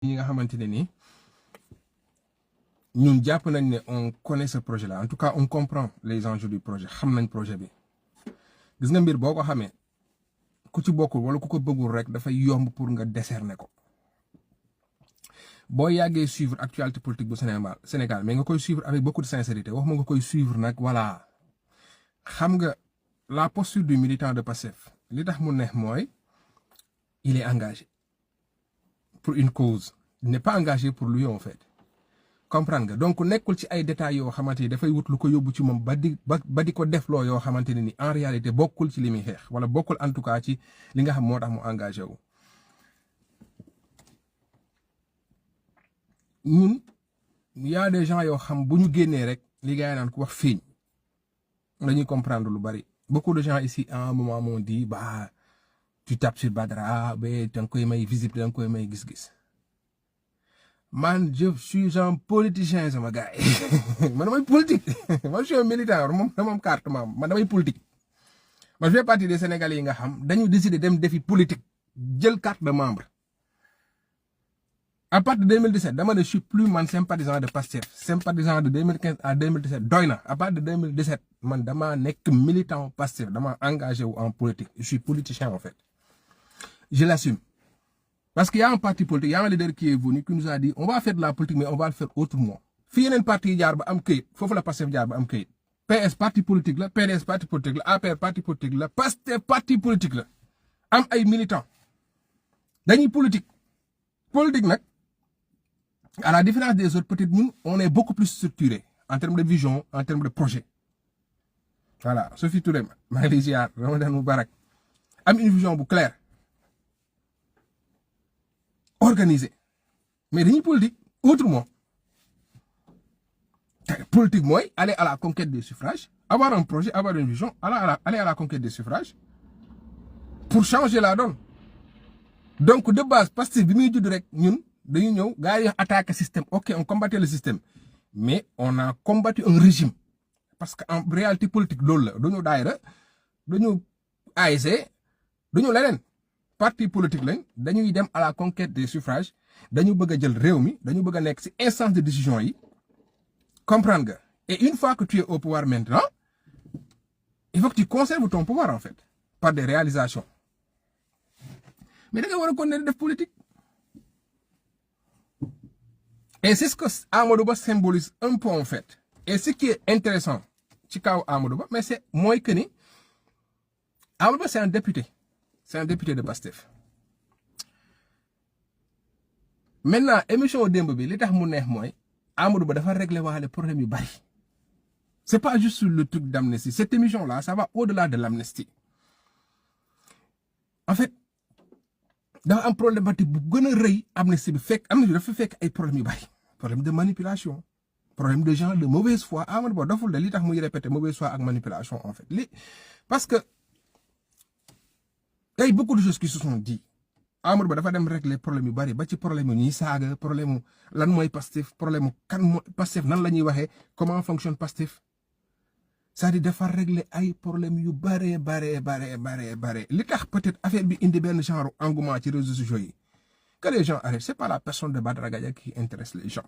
ñi nga xamante ne ni ñun jàpp nañ ne on connaît ce projet là en tout cas on comprend les enjeux du projet xam nañ projet bi gis nga mbir boo ko xamee ku ci bokkul wala ku ko bëggul rek dafay yomb pour nga décerner ko boo yàggee suivre actualité politique bu Sénégal mais nga koy suivre avec beaucoup de sincérité wax ma nga koy suivre nag voilà xam nga la posture du militant de Pastef li tax mu neex mooy il est engagé pour une cause il n'est pas engagé pour lui en fait comprendre nga donc nekkul ci ay détails yoo xamante ni dafay wut lu ko yóbbu ci moom ba di ko def loo yoo xamante ne ni en réalité bokkul ci li muy xeex wala bokkul en tout cas ci li nga xam moo tax mu engagé wu. ñun y a des gens yoo xam bu ñu génnee rek li gars yi naan ku wax feeñ dañuy comprendre lu bari beaucoup de gens ici à un moment m'ont dit bah tu tapes sur Badara ba da nga koy may visible da nga koy may gis-gis. Man, je suis un politicien, sama gars. Man, damay politique. Moi, je suis un militant. Moom dama am carte man damay politique. Man, je fais partie des Sénégalais yi nga xam dañu décider dem défi politique jël carte de membre. À partir de 2017 dama ne je suis plus man sympathisant de Pastef sympathisant de 2015 à 2017 doy na à partir de 2017 man dama nekk militant Pastef dama engagé wu en politique je suis politicien en fait. Je l'assume. Parce qu'il y a un parti politique, il y a un leader qui est venu, qui nous a dit on va faire de la politique mais on va le faire autrement. Fii yeneen parti yi jaar ba am këyit foofu la Pastef jaar ba am këyit PS parti politique la PDS parti politique la APR parti politique la Pastef parti politique la am ay militants dañuy politique nag à la différence des autres peut-être ñun on est beaucoup plus structuré en termes de vision en termes de projet. Voilà Sophie Touré maa ngi lay ziar Ramadan Moubarak am une vision bu claire. Organisé mais dañuy politique autrement politique mooy aller à la conquête des suffrages avoir un projet avoir une vision aller à la conquête des suffrages pour changer la donne donc de base parce que bi muy judd rek ñun dañuy ñëw gars yi attaquer système ok on combattait le système mais on a combattu un régime parce que en réalité politique loolu la dañu daayira dañu ASC dañu leneen parti politique lañ dañuy dem à la conquête des suffrages dañu bëgg a jël réew mi dañu bëgg a nekk ci instance de décision yi comprendre nga et une fois que tu es au pouvoir maintenant il faut que tu conserves ton pouvoir en fait par des réalisations mais da nga war a continuer def politique et c'est ce que Amadou Ba symbolise un peu en fait et ce qui est intéressant ci kaw Amadou Ba mais c'est mooy que ni Amadou Ba c'est un député de Pastef maintenant émission démb bi li tax mu neex mooy Amadou Ba dafa régler waale problème yu bari c'est pas juste le truc d'amnistie cette émission là ça va au-delà de l'amnistie en fait dafa am problématique bu gën a rëy amnistie bi fekk amnistie dafa fekk ay problèmes yu bari problème de manipulation problème de gens de mauvaise foi Amadou Ba doful de li tax muy répéter mauvaise foi ak manipulation en fait parce que il y a beaucoup de choses qui se sont dit Amadou Ba dafa dem régler problème yu bari ba ci problème yu ñuy saaga problème mu lan mooy Pastef problème mu kan mooy Pastef nan la ñuy waxee comment fonctionne Pastef c'est-à-dire dafa régler ay problème yu bare li tax peut-être affaire bi indi benn genre engouement ci réseaux sociaux yi que les gens arrêtent c'est pas la personne de Badara Gadiaga qui intéresse les gens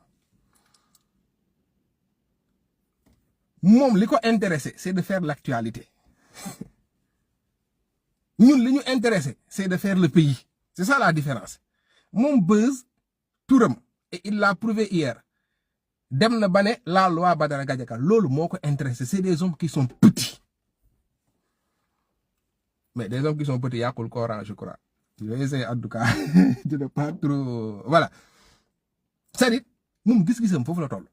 moom li ko intéressé c'est de faire l'actualité ñun li ñu intéressé c'est de faire le pays c'est ça la différence moom buzz turam et il l'a prouvé hier dem na ba ne la loi Badara Gadiaga loolu moo ko intéressé c'est des hommes qui sont petits mais des hommes qui sont petits yàqul Coran je crois je vais essayer en tout cas de ne pas trop voilà c'est-à-dire moom gis-gisam foofu la toll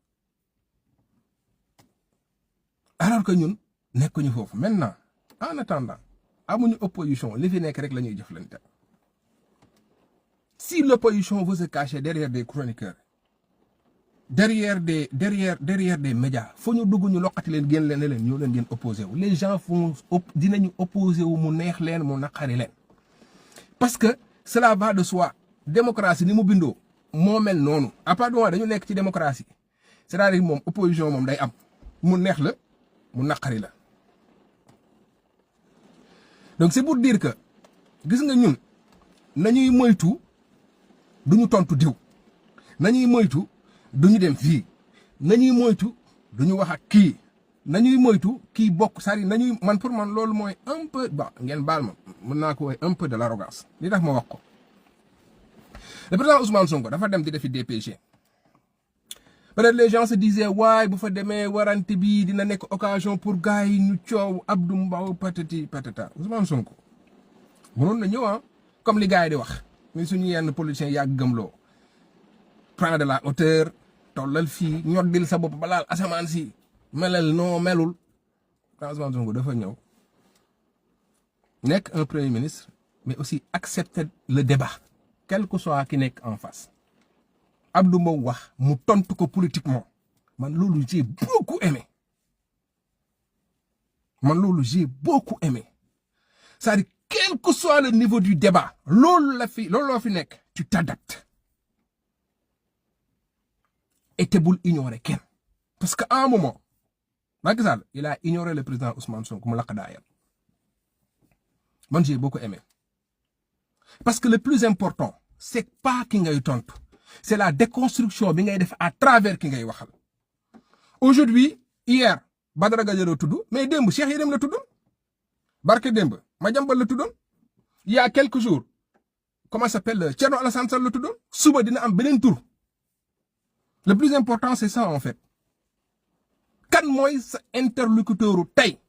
alors que ñun nekkuñu foofu maintenant en attendant amuñu opposition li fi nekk rek la ñuy jëflante si l'opposition veut se cacher derrière des chroniqueurs derrière des médias foo ñu dugg ñu loqati leen génn leen ne leen ñoo leen ngeen opposé wu les gens dinañu opposé wu mu neex leen mu naqari leen parce que cela va de soi démocratie ni mu bindoo moo mel noonu à part du moment dañu nekk ci démocratie c'est-à-dire moom opposition moom day am mu neex la mu naqari la donc c'est pour dire que gis nga ñun nañuy moytu duñu tontu diw nañuy moytu duñu dem fii nañuy moytu duñu wax ak kii nañuy moytu kii bokk sari nañuy man pour man loolu mooy un peu bon ngeen baal ma mën naa ko woy un peu de l'arrogance li tax ma wax ko le président Ousmane Sonko dafa dem di defi DPG peut-être les gens se disaient waay bu fa demee warante bi dina nekk occasion pour gars yi ñu coow Abdou Mbow patati patata Ousmane Sonko mënoon na ñëw comme li gars yi di wax ni suñu yenn politiciens yàgg gëmloo prend de la hauteur tollal fii ñoddil sa bopp balaal asamaan si melal non melul Ousmane Sonko dafa ñëw nekk un premier ministre mais aussi accepter le débat quel que soit ki nekk en face Abdou Mbow wax mu tontu ko politiquement man loolu j'ai beaucoup aimé c'est-à-dire quel que soit le niveau du débat loolu loo fi nekk tu t'adaptes et te bul ignorer kenn parce que à un moment Macky Sall il a ignoré le président Ousmane Sonko mu lakk daayam man j'ai beaucoup aimé parce que le plus important c'est pas ki ngay tontu c'est la déconstruction bi ngay def à travers ki ngay waxal aujourd'hui hier Badara Gadiaro tudd mais démb Cheikh Yérim la tuddoon barke démb Madiambal la tuddoon il y a quelques jours comment s'appelle Thierno Alassane Sall la tuddoon suba dina am beneen tur le plus important c'est ça en fait kan mooy sa interlocuteur tey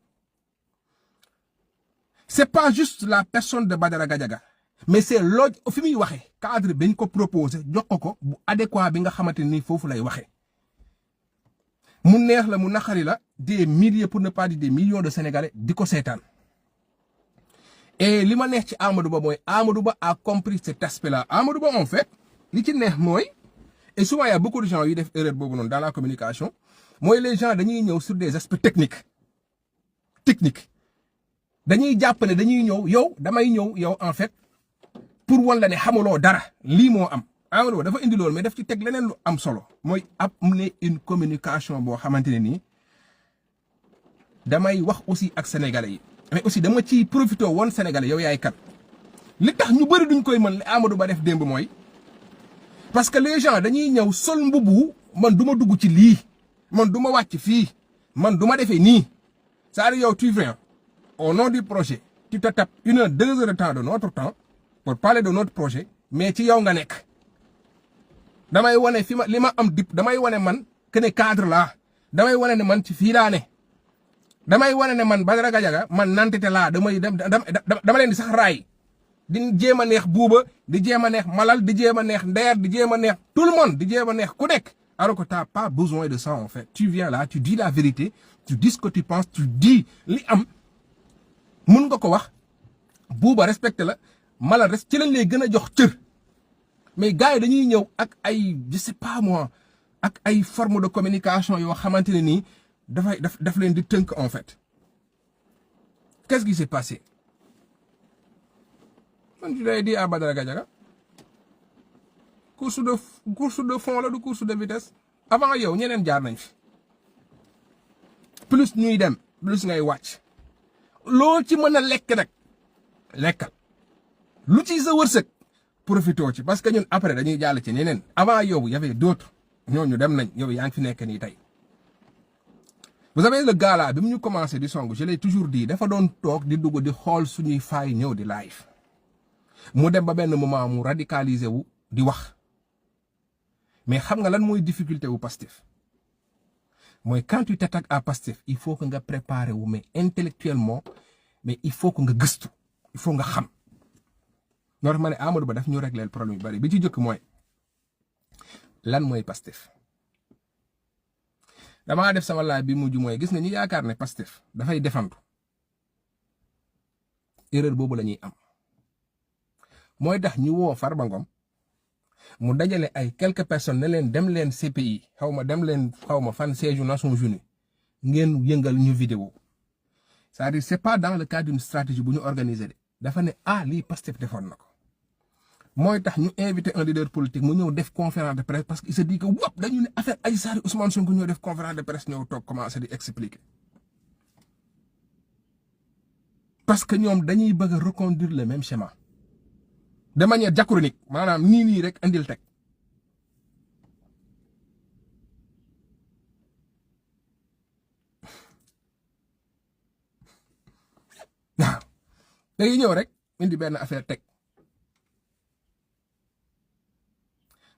c'est pas juste la personne de Badara Gadiaga mais c'est looj fi muy waxee cadre bi ñu ko proposé jox ko bu adéquat bi nga xamante ni foofu lay waxee mu neex la mu naqari la des milliers pour ne pas dire des millions de Sénégalais di ko seetaan et li ma neex ci Amadou Ba mooy Amadou Ba a compris cet aspect-là Amadou Ba en fait li ci neex mooy et souvent il y a beaucoup de gens yu def erreur boobu noonu dans la communication mooy les gens dañuy ñëw sur des aspects techniques dañuy jàpp ne dañuy ñëw yow damay ñëw yow en fait pour wan la ne xamuloo dara lii moo am Amadou Ba dafa indi loolu mais daf ci teg leneen lu am solo mooy amener une communication boo xamante ne nii damay wax aussi ak sénégalais yi mais aussi dama ciy profité woon sénégalais yow yaay kat li tax ñu bëri duñ koy mën li Amadou Ba def démb mooy parce que les gens dañuy ñëw sol mbubu man du ma dugg ci lii man du ma wàcc fii man du ma defee nii c'est-à-dire yow tu viens au nom du projet tu te tapes 1 heure 2 heures de temps de notre temps pour parler de notre projet mais ci yow nga nekk damay wane fi ma li ma am dip damay wane man que ne cadre laa damay wane ne man ci fii laa ne damay wane ne man Badara Gadiaga man nantite laa dama leen di sax raay di jéem a neex buuba di jéem a neex malal di jéem a neex ndeer di jéem a neex tout le monde di jéem a neex ku nekk alors que t'as pas besoin de ça en fait tu viens là tu dis la vérité tu dis ce que tu penses tu dis li am mun nga ko wax buuba respecté la malal ci lañ lay gën a jox cër mais gars yi dañuy ñëw ak ay je sais pas moi ak ay forme de communication yoo xamante ne nii daf leen di tënk en fait qu'est-ce qui s'est passé man je l'ai dit à Badara Gadiaga course de fond la du course de vitesse avant yow ñeneen jaar nañ fi plus ñuy dem plus ngay wàcc loo ci mën a lekk nag lekkal lu ci sa wërsëg profitoo ci parce que ñun après dañuy jàll ci ñeneen avant yow y avait d'autres ñooñu dem nañ yow yaa ngi fi nekk nii tey vous savez le gars là bi mu ñu commencé di song je l'ai toujours dit dafa doon toog di dugg di xool suñuy faay ñëw di live mu dem ba benn moment mu radicalisé wu di wax mais xam nga lan mooy difficulté wu Pastef mooy quand tu t'attaques à Pastef il faut que nga préparer wu mais intellectuellement mais il faut que nga gëstu il faut nga xam noo tax ma ne Amadou Ba daf ñu régler le problème yu bari bi ci jëkk mooy lan mooy Pastef damaa def sama laaj bi mujj mooy gis nga ñi yaakaar ne Pastef dafay defantu erreur boobu la ñuy am mooy tax ñu woo Farba Ngom mu dajale ay quelques personnes ne leen dem leen CPI dem leen fan siège Nations Unies ngeen yëngal ñu vidéo c'est-à-dire c'est pas dans le cadre d'une stratégie bu ñu organiser de dafa ne lii Pastef defoon na ko mooy tax ñu invité un leader politique mu ñëw def conférence de presse parce que il se dit que dañu ne affaire Adji Sarr Ousmane Sonko ñëw def conférence de presse ñëw toog commencé di expliquer parce que ñoom dañuy bëgg a reconduire le même schéma de manière diachronique maanaam nii rek indil teg day ñëw rek indi benn affaire teg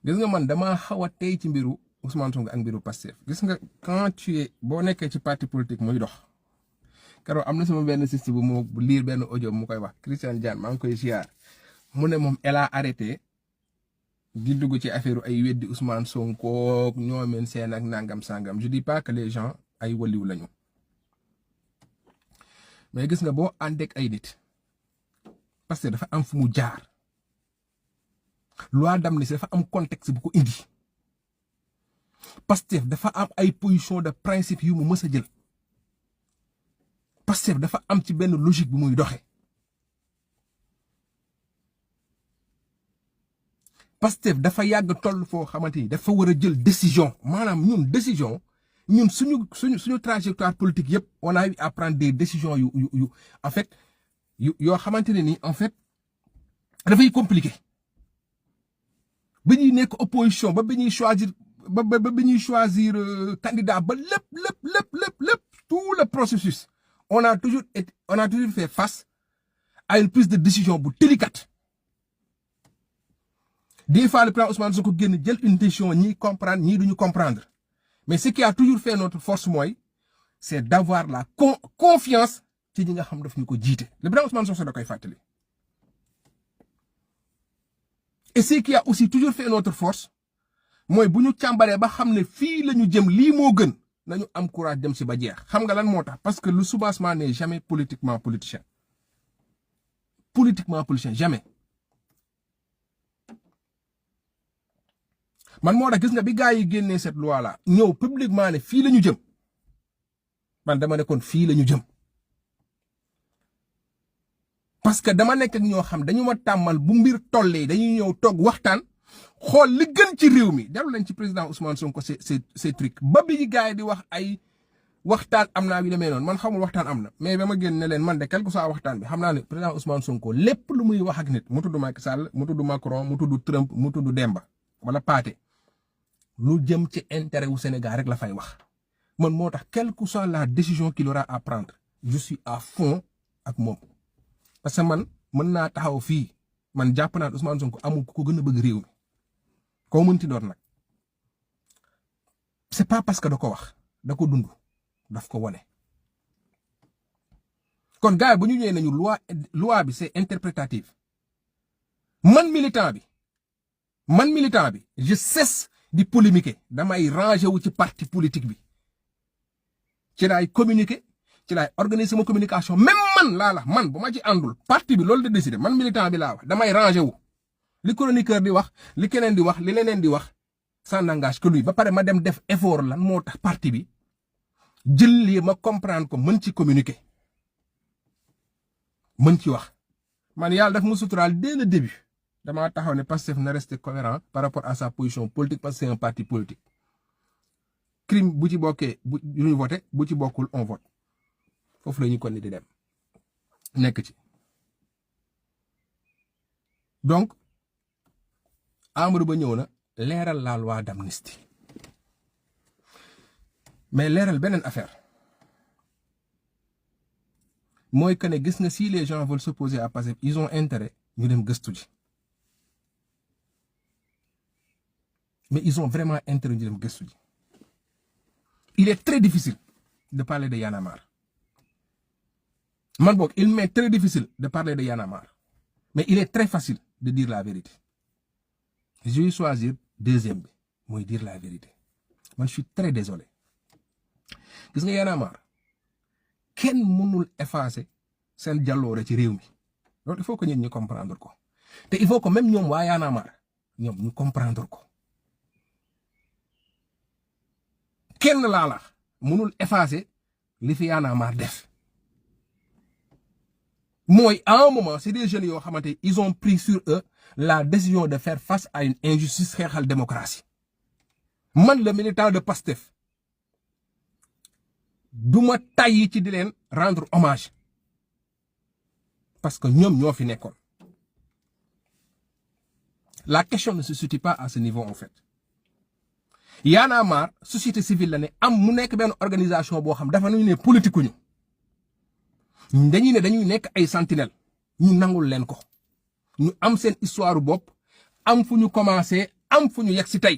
gis nga man dama xaw a tey ci mbiru Ousmane Sonko ak mbiru Pastef gis nga quand tu es boo nekkee ci parti politique muy dox keroog am na sama benn siste bu mu lire benn audio mu koy wax Christian Diane maa ngi koy ziar mu ne moom elle a arrêté di dugg ci affaire ay weddi Ousmane Sonko ñoomeen seen ak nangam sangam je dis pas que les gens ay waliw lañu mais gis nga boo àndeek ay nit parce que dafa am fu mu jaar loi d'amnistie dafa am contexte bu ko indi Pastef dafa am ay position de principe yu mu mës a jël Pastef dafa am ci benn logique bu muy doxe Pastef dafa yàgg toll foo xamante ni dafa war a jël décision maanaam ñun décision ñun suñu trajectoire politique yëpp on a eu à prendre des décisions yu en fait yoo xamante ne ni en fait dafay compliqué ba ñuy nekk opposition ba bi ñuy choisir ba bi ñuy choisir candidat ba lépp tout le processus on a toujours fait face à une prise de décision bu délicate des fois le président Ousmane Sonko génn jël une décision ñii comprendre ñii duñu comprendre mais ce qui a toujours fait notre force mooy c'est d'avoir la confiance ci ñi nga xam daf ñu ko jiite le président Ousmane Sonko da koy fàttali. Et ce qui a aussi toujours fait notre force mooy bu ñu càmbaree ba xam ne fii la ñu jëm lii moo gën nañu am courage dem si ba jeex xam nga lan moo tax parce que le soubassement n'est jamais politiquement politicien jamais. man moo tax gis nga bi gars yi génnee cette loi là ñëw publiquement ne fii la ñu jëm man dama ne kon fii la ñu jëm parce que dama nekk ak ñoo xam dañu ma tàmmal bu mbir tollee dañuy ñëw toog waxtaan xool li gën ci réew mi dellu lañ ci président Ousmane Sonko c'est truc ba bi gars yi di wax ay waxtaan am naa yu demee noonu man xamul waxtaan am na mais ba ma génn ne leen man de quelque soit waxtaan bi xam naa ne président Ousmane Sonko lépp lu muy wax ak nit mu tudd Macky Sall mu tudd Macron mu tudd Trump mu tudd Demba wala Pathé lu jëm ci intérêt wu Sénégal rek la fay wax man moo tax quelle que soit la décision qu'il aura à prendre je suis à fond ak moom parce que man mën naa taxaw fii man jàpp naa Ousmane Sonko amul ku ko gën a bëgg réew mi koo mënti doon nag c'est pas parce que da ko wax da ko dund daf ko wone kon gars yi bu ñu ñëwee nañu loi bi c'est interprétatif man militant bi je cesse di polémiquer damay ranger wu ci parti politique bi ci laay communiquer ci laay organiser sama communication même man bu ma ci àndul parti bi loolu de décider man militant bi laa wax damay ranger wu li chroniqueur di wax li keneen di wax li leneen di wax ça n'engage que lui ba pare ma dem def effort lan moo tax parti bi jël lii ma comprendre ko mën ci communiquer mën ci wax man yàlla daf ma suturaal dès le début damaa taxaw ne Pastef na rester cohérent par rapport à sa position politique parce que c'est un parti politique crime bu ci bokkee bu ñu voté bu ci bokkul on vote foofu la ñuy kon di dem nekk ci donc Amadou Ba ñëw na leeral la loi d'amnistie mais leeral beneen affaire mooy que ne gis nga si les gens veulent s'opposer à Pastef ils ont intérêt ñu dem gëstu ji mais ils ont vraiment intérêt ñu dem gëstu ji il est très difficile de parler de Y'en a marre man boog il m'est très difficile de parler de Y'en a marre mais il est très facile de dire la vérité je vais choisir deuxième bi mooy dire la vérité man je suis très désolé gis nga Y'en a marre kenn mënul effacer seen jàlloore ci réew mi loolu il faut que ñun ñu comprendre ko te il faut que même ñoom waa Y'en a marre ñoom ñu comprendre ko kenn laa la mënul effacer li fi Y'en a marre def mooy à un moment c'est des jeunes yoo xamante ils ont pris sur eux la décision de faire face à une injustice xeexal démocratie man le militant de Pastef duma tàyyi ci di leen rendre hommage parce que ñoom ñoo fi nekkoon la question ne se situe pas à ce niveau en fait Y'en a marre société civile la ne am mu nekk benn organisation boo xam dafa nañu ne politique ñu dañuy nekk ay sentinelle ñu nangul leen ko ñu am seen histoire bopp am fu ñu commencé am fu ñu yegg si tey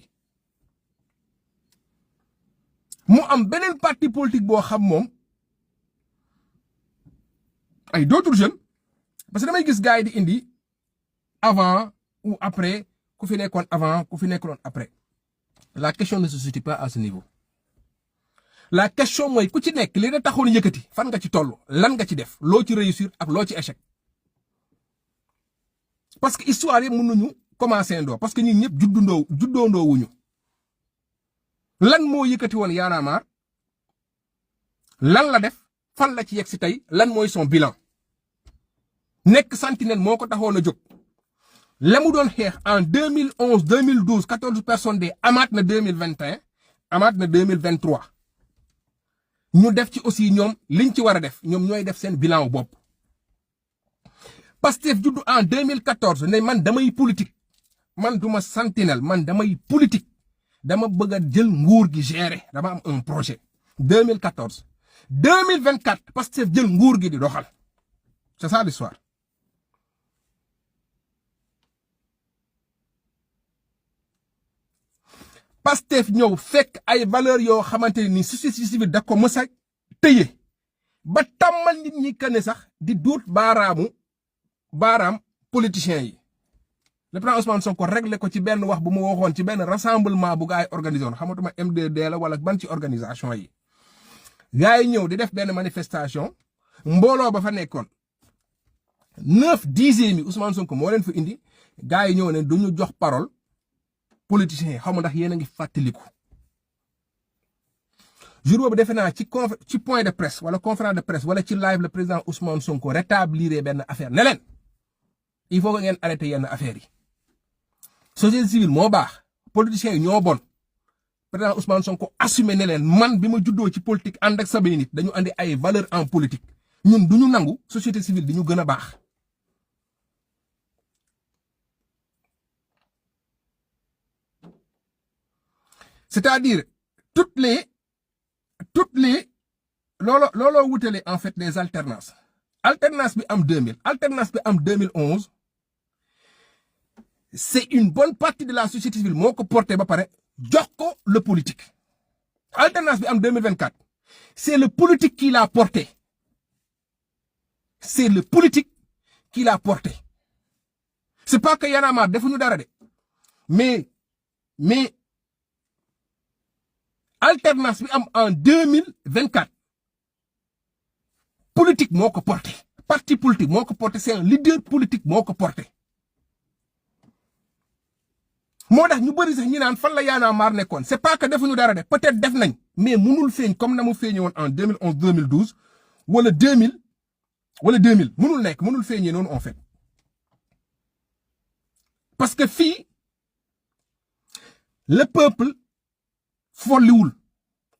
mu am beneen parti politique boo xam moom ay d'autres jeunes parce que damay gis gars yi di indi avant ou après ku fi nekkoon avant ku fi nekkoon après la question ne se situe pas à ce niveau la question mooy ku ci nekk li da taxoon yëkkati fan nga ci toll lan nga ci def loo ci réussir ak loo ci échec parce que histoire yi mënuñu commencer ndoo parce que ñun ñëpp juddoondoo wuñu lan moo yëkkati woon Y'en a marre lan la def fan la ci yegg si tey lan mooy son bilan nekk sentinelle moo ko taxoon a jóg la mu doon xeex en 2011 2012 14 personnes de amaat na 2021 amaat na 2023 ñu def ci aussi ñoom liñ ci war a def ñoom ñooy def seen bilan bopp. Pastef juddu en 2014 ne man damay politique man duma sentinelle man damay politique dama bëgg a jël nguur gi gérer dama am un projet 2014 2024 Pastef jël nguur gi di doxal c'est ça l'histoire. Pastef ñëw fekk ay valeurs yoo xamante ni société civile da ko mës a tëye ba tàmmal nit ñi que ne sax di duut baaraam politiciens yi. Le président Ousmane Sonko réglé ko ci benn wax bu mu waxoon ci benn rassemblement bu gaay organisé woon xamatuma M2D la wala ban ci organisation yi. Gaay yi ñëw di def benn manifestation mbooloo ba fa nekkoon 9/10 mi Ousmane Sonko moo leen fa indi gaay yi ñëw ne duñu jox parole. Politiciens yi xaw ma ndax yéen a ngi fàttaliku jour boobu defe naa ci point de presse wala conférence de presse wala ci live le président Ousmane Sonko rétablir benn affaire ne leen il faut que ngeen arrêté yenn affaires yi. Société civile moo baax politiciens yi ñoo bon président Ousmane Sonko assumé ne leen man bi ma juddoo ci politique ànd ak samay nit dañu andi ay valeurs en politique ñun du ñu nangu société civile di ñu gën a baax. C'est-à-dire toutes les looloo wutale en fait les alternances alternance bi am 2000 alternance bi am 2011 c'est une bonne partie de la société civile moo ko porté ba pare jox ko le politique alternance bi am 2024 c'est le politique qui l'a porté c'est le politique qui l'a porté c'est pas que Y'en a marre defuñu dara de mais alternance bi am en 2024 politique moo ko porté parti politique moo ko porté c'est un leader politique moo ko porté moo tax ñu bëri sax ñi naan fan la Y'en a marre nekkoon c'est pas que defuñu dara de peut-être def nañ mais mënul feeñ comme na mu feeñee woon en 2011 2012 wala 2000 mënul nekk mënul feeñee noonu en fait parce que fii le peuple folliwul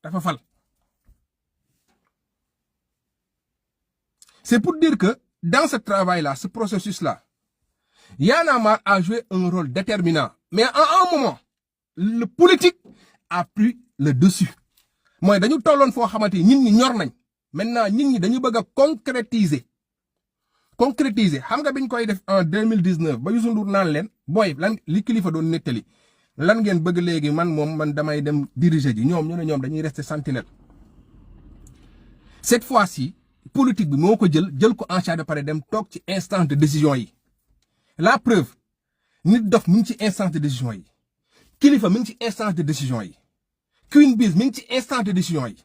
dafa fal. C'est pour dire que dans ce travail-là, ce processus-là, Y'en a marre a joué un rôle déterminant. Mais à un moment, le politique a pris le dessus. Moi, dañu tolloon foo xamante nit ñi ñor nañ. Maintenant, nit ñi dañu bëgg a concrétiser. Xam nga biñ koy def en 2019 ba Youssou Ndour naan leen booy lan li kilifa doon nettali. Lan ngeen bëgg léegi man damay dem diriger ji ñoom ñu ne ñoom dañuy rester sentinelle. Cette fois-ci politique bi moo ko jël ko en charge de pare dem toog ci instance de décision yi. La preuve nit dof mi ngi ci instance de décision yi kilifa mi ngi ci instance de décision yi Queen Biz mi ngi ci instance de décision yi.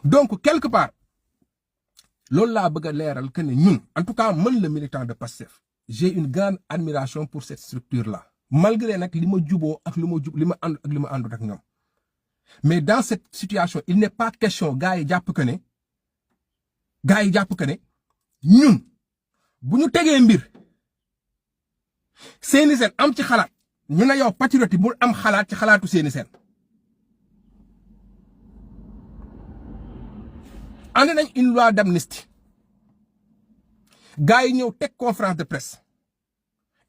Donc quelque part loolu laa bëgg a leeral que ne ñun en tout cas man le militant de Pastef j'ai une grande admiration pour cette structure là malgré nag li ma juboo ak li ma ànd ak li ma àndut ak ñoom mais dans cette situation il n'est pas question gars yi jàpp que ne ñun bu ñu tegee mbir seeni seen am ci xalaat ñu ne yow patriote bu am xalaat ci xalaatu seeni seen ànd nañ une loi d'amnistie gars yi ñëw teg conférence de presse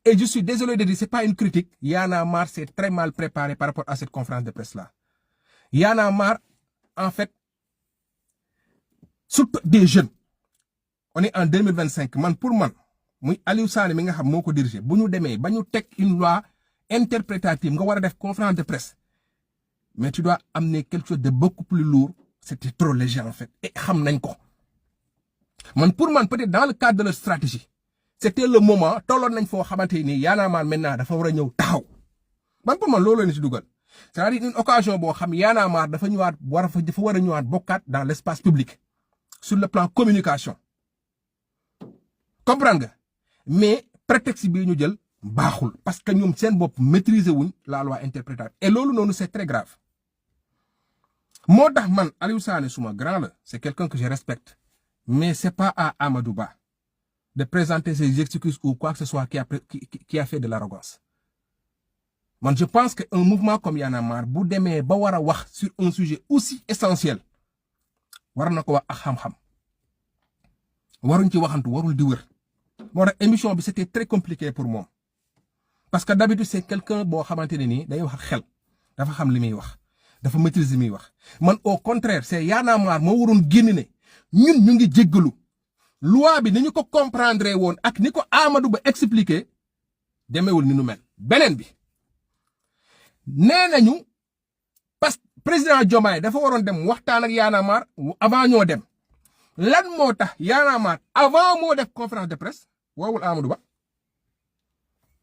et je suis désolé de dire c'est pas une critique Y'en a marre c'est très mal préparé par rapport à cette conférence de presse là Y'en a marre en fait surtout des jeunes. On est en 2025 man pour man muy Aliou Sané mi nga xam moo ko dirigé bu ñu demee ba ñu teg une loi interprétative nga war a def conférence de presse mais tu dois amener quelque chose de beaucoup plus lourd. C'était trop léger en fait et xam nañ ko man pour man peut-être dans le cadre de leur stratégie c'était le moment tolloon nañ foo xamante ni Y'en a marre maintenant dafa war a ñëw taxaw man pour man loolu la ci dugal c'est-à-dire une occasion boo xam Y'en a marre dafa ñëwaat dafa war a ñëwaat bokkaat dans l'espace public sur le plan communication comprendre nga mais prétexte bii ñu jël baaxul parce que ñoom seen bopp maîtriser wuñ la loi interprétative et loolu noonu c'est très grave moo tax man Aliou Sané suma grand la c'est quelqu'un que je respecte mais c'est pas à Amadou Ba de présenter ses excuses ou quoi que ce soit qui a fait de l'arrogance man je pense que un mouvement comme Y'en a marre bu demee ba war a wax sur un sujet aussi essentiel war na ko wax ak xam-xam waruñ ci waxantu warul di wër moo tax émission bi c'était très compliqué pour moom parce que d'habitude c'est quelqu'un boo xamante ne nii day wax ak xel dafa xam li muy wax dafa maîtriser li muy wax man au contraire c'est Y'en a marre moo waroon génn ne ñun ñu ngi jéggalu loi bi ni ñu ko comprendre woon ak ni ko Amadou Ba expliqué demeewul ni nu mel beneen bi nee nañu parce que président Diomaye dafa waroon dem waxtaan ak Y'en a marre avant ñoo dem lan moo tax Y'en a marre avant moo def conférence de presse woowul Amadou Ba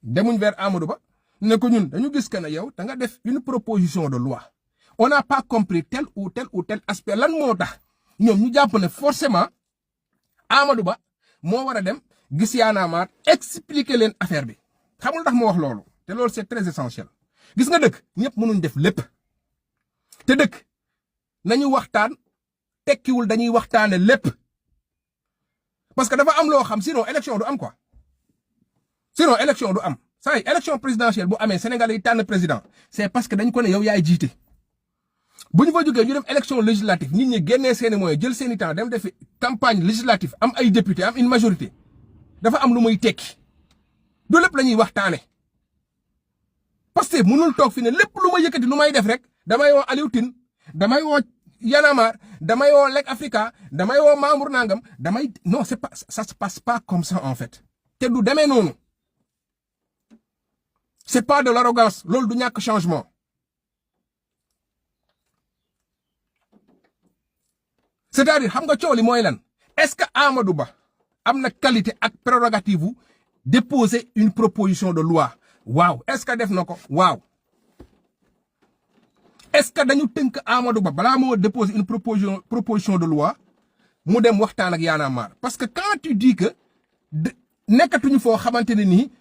demuñ vers Amadou Ba ne ko ñun dañu gis que ne yow da nga def une proposition de loi on n'a pas compris tel ou tel aspect lan moo tax ñoom ñu jàpp ne forcément Amadou Ba moo war a dem gis Y'en a marre expliquer leen affaire bi xamul tax mu wax loolu te loolu c'est très essentiel gis nga dëkk ñëpp mënuñ def lépp te dëkk nañu waxtaan tekkiwul dañuy waxtaane lépp parce que dafa am loo xam sinon élection du am quoi sinon élection du am saa yi élection présidentielle bu amee Sénégalais yi tànn président c'est parce que dañ ko ne yow yaay jiite bu ñu fa jógee ñu dem élection législative nit ñi génnee seeni moyens jël seeni temps dem defi campagne législative am ay député am une majorité dafa am lu muy tekki du lépp la ñuy waxtaane parce que mënul toog fi ne lépp lu ma yëkkati lu may def rek damay woo Aliou Tine damay woo Y'en a marre damay woo Leg Africa damay woo Mamour Nangam damay non c'est pas ça se passe pas comme ça en fait te du demee noonu c'est pas de l'arrogance loolu du ñàkk changement c'est-à-dire xam nga coow li mooy lan est-ce que Amadou Ba am na qualité ak prérogative wu déposer une proposition de loi waaw est-ce que def na ko waaw est-ce que dañu tënk Amadou Ba balaa moo déposer une proposition de loi mu dem waxtaan ak Y'en a marre parce que quand tu dis que nekkatuñu foo xamante ne nii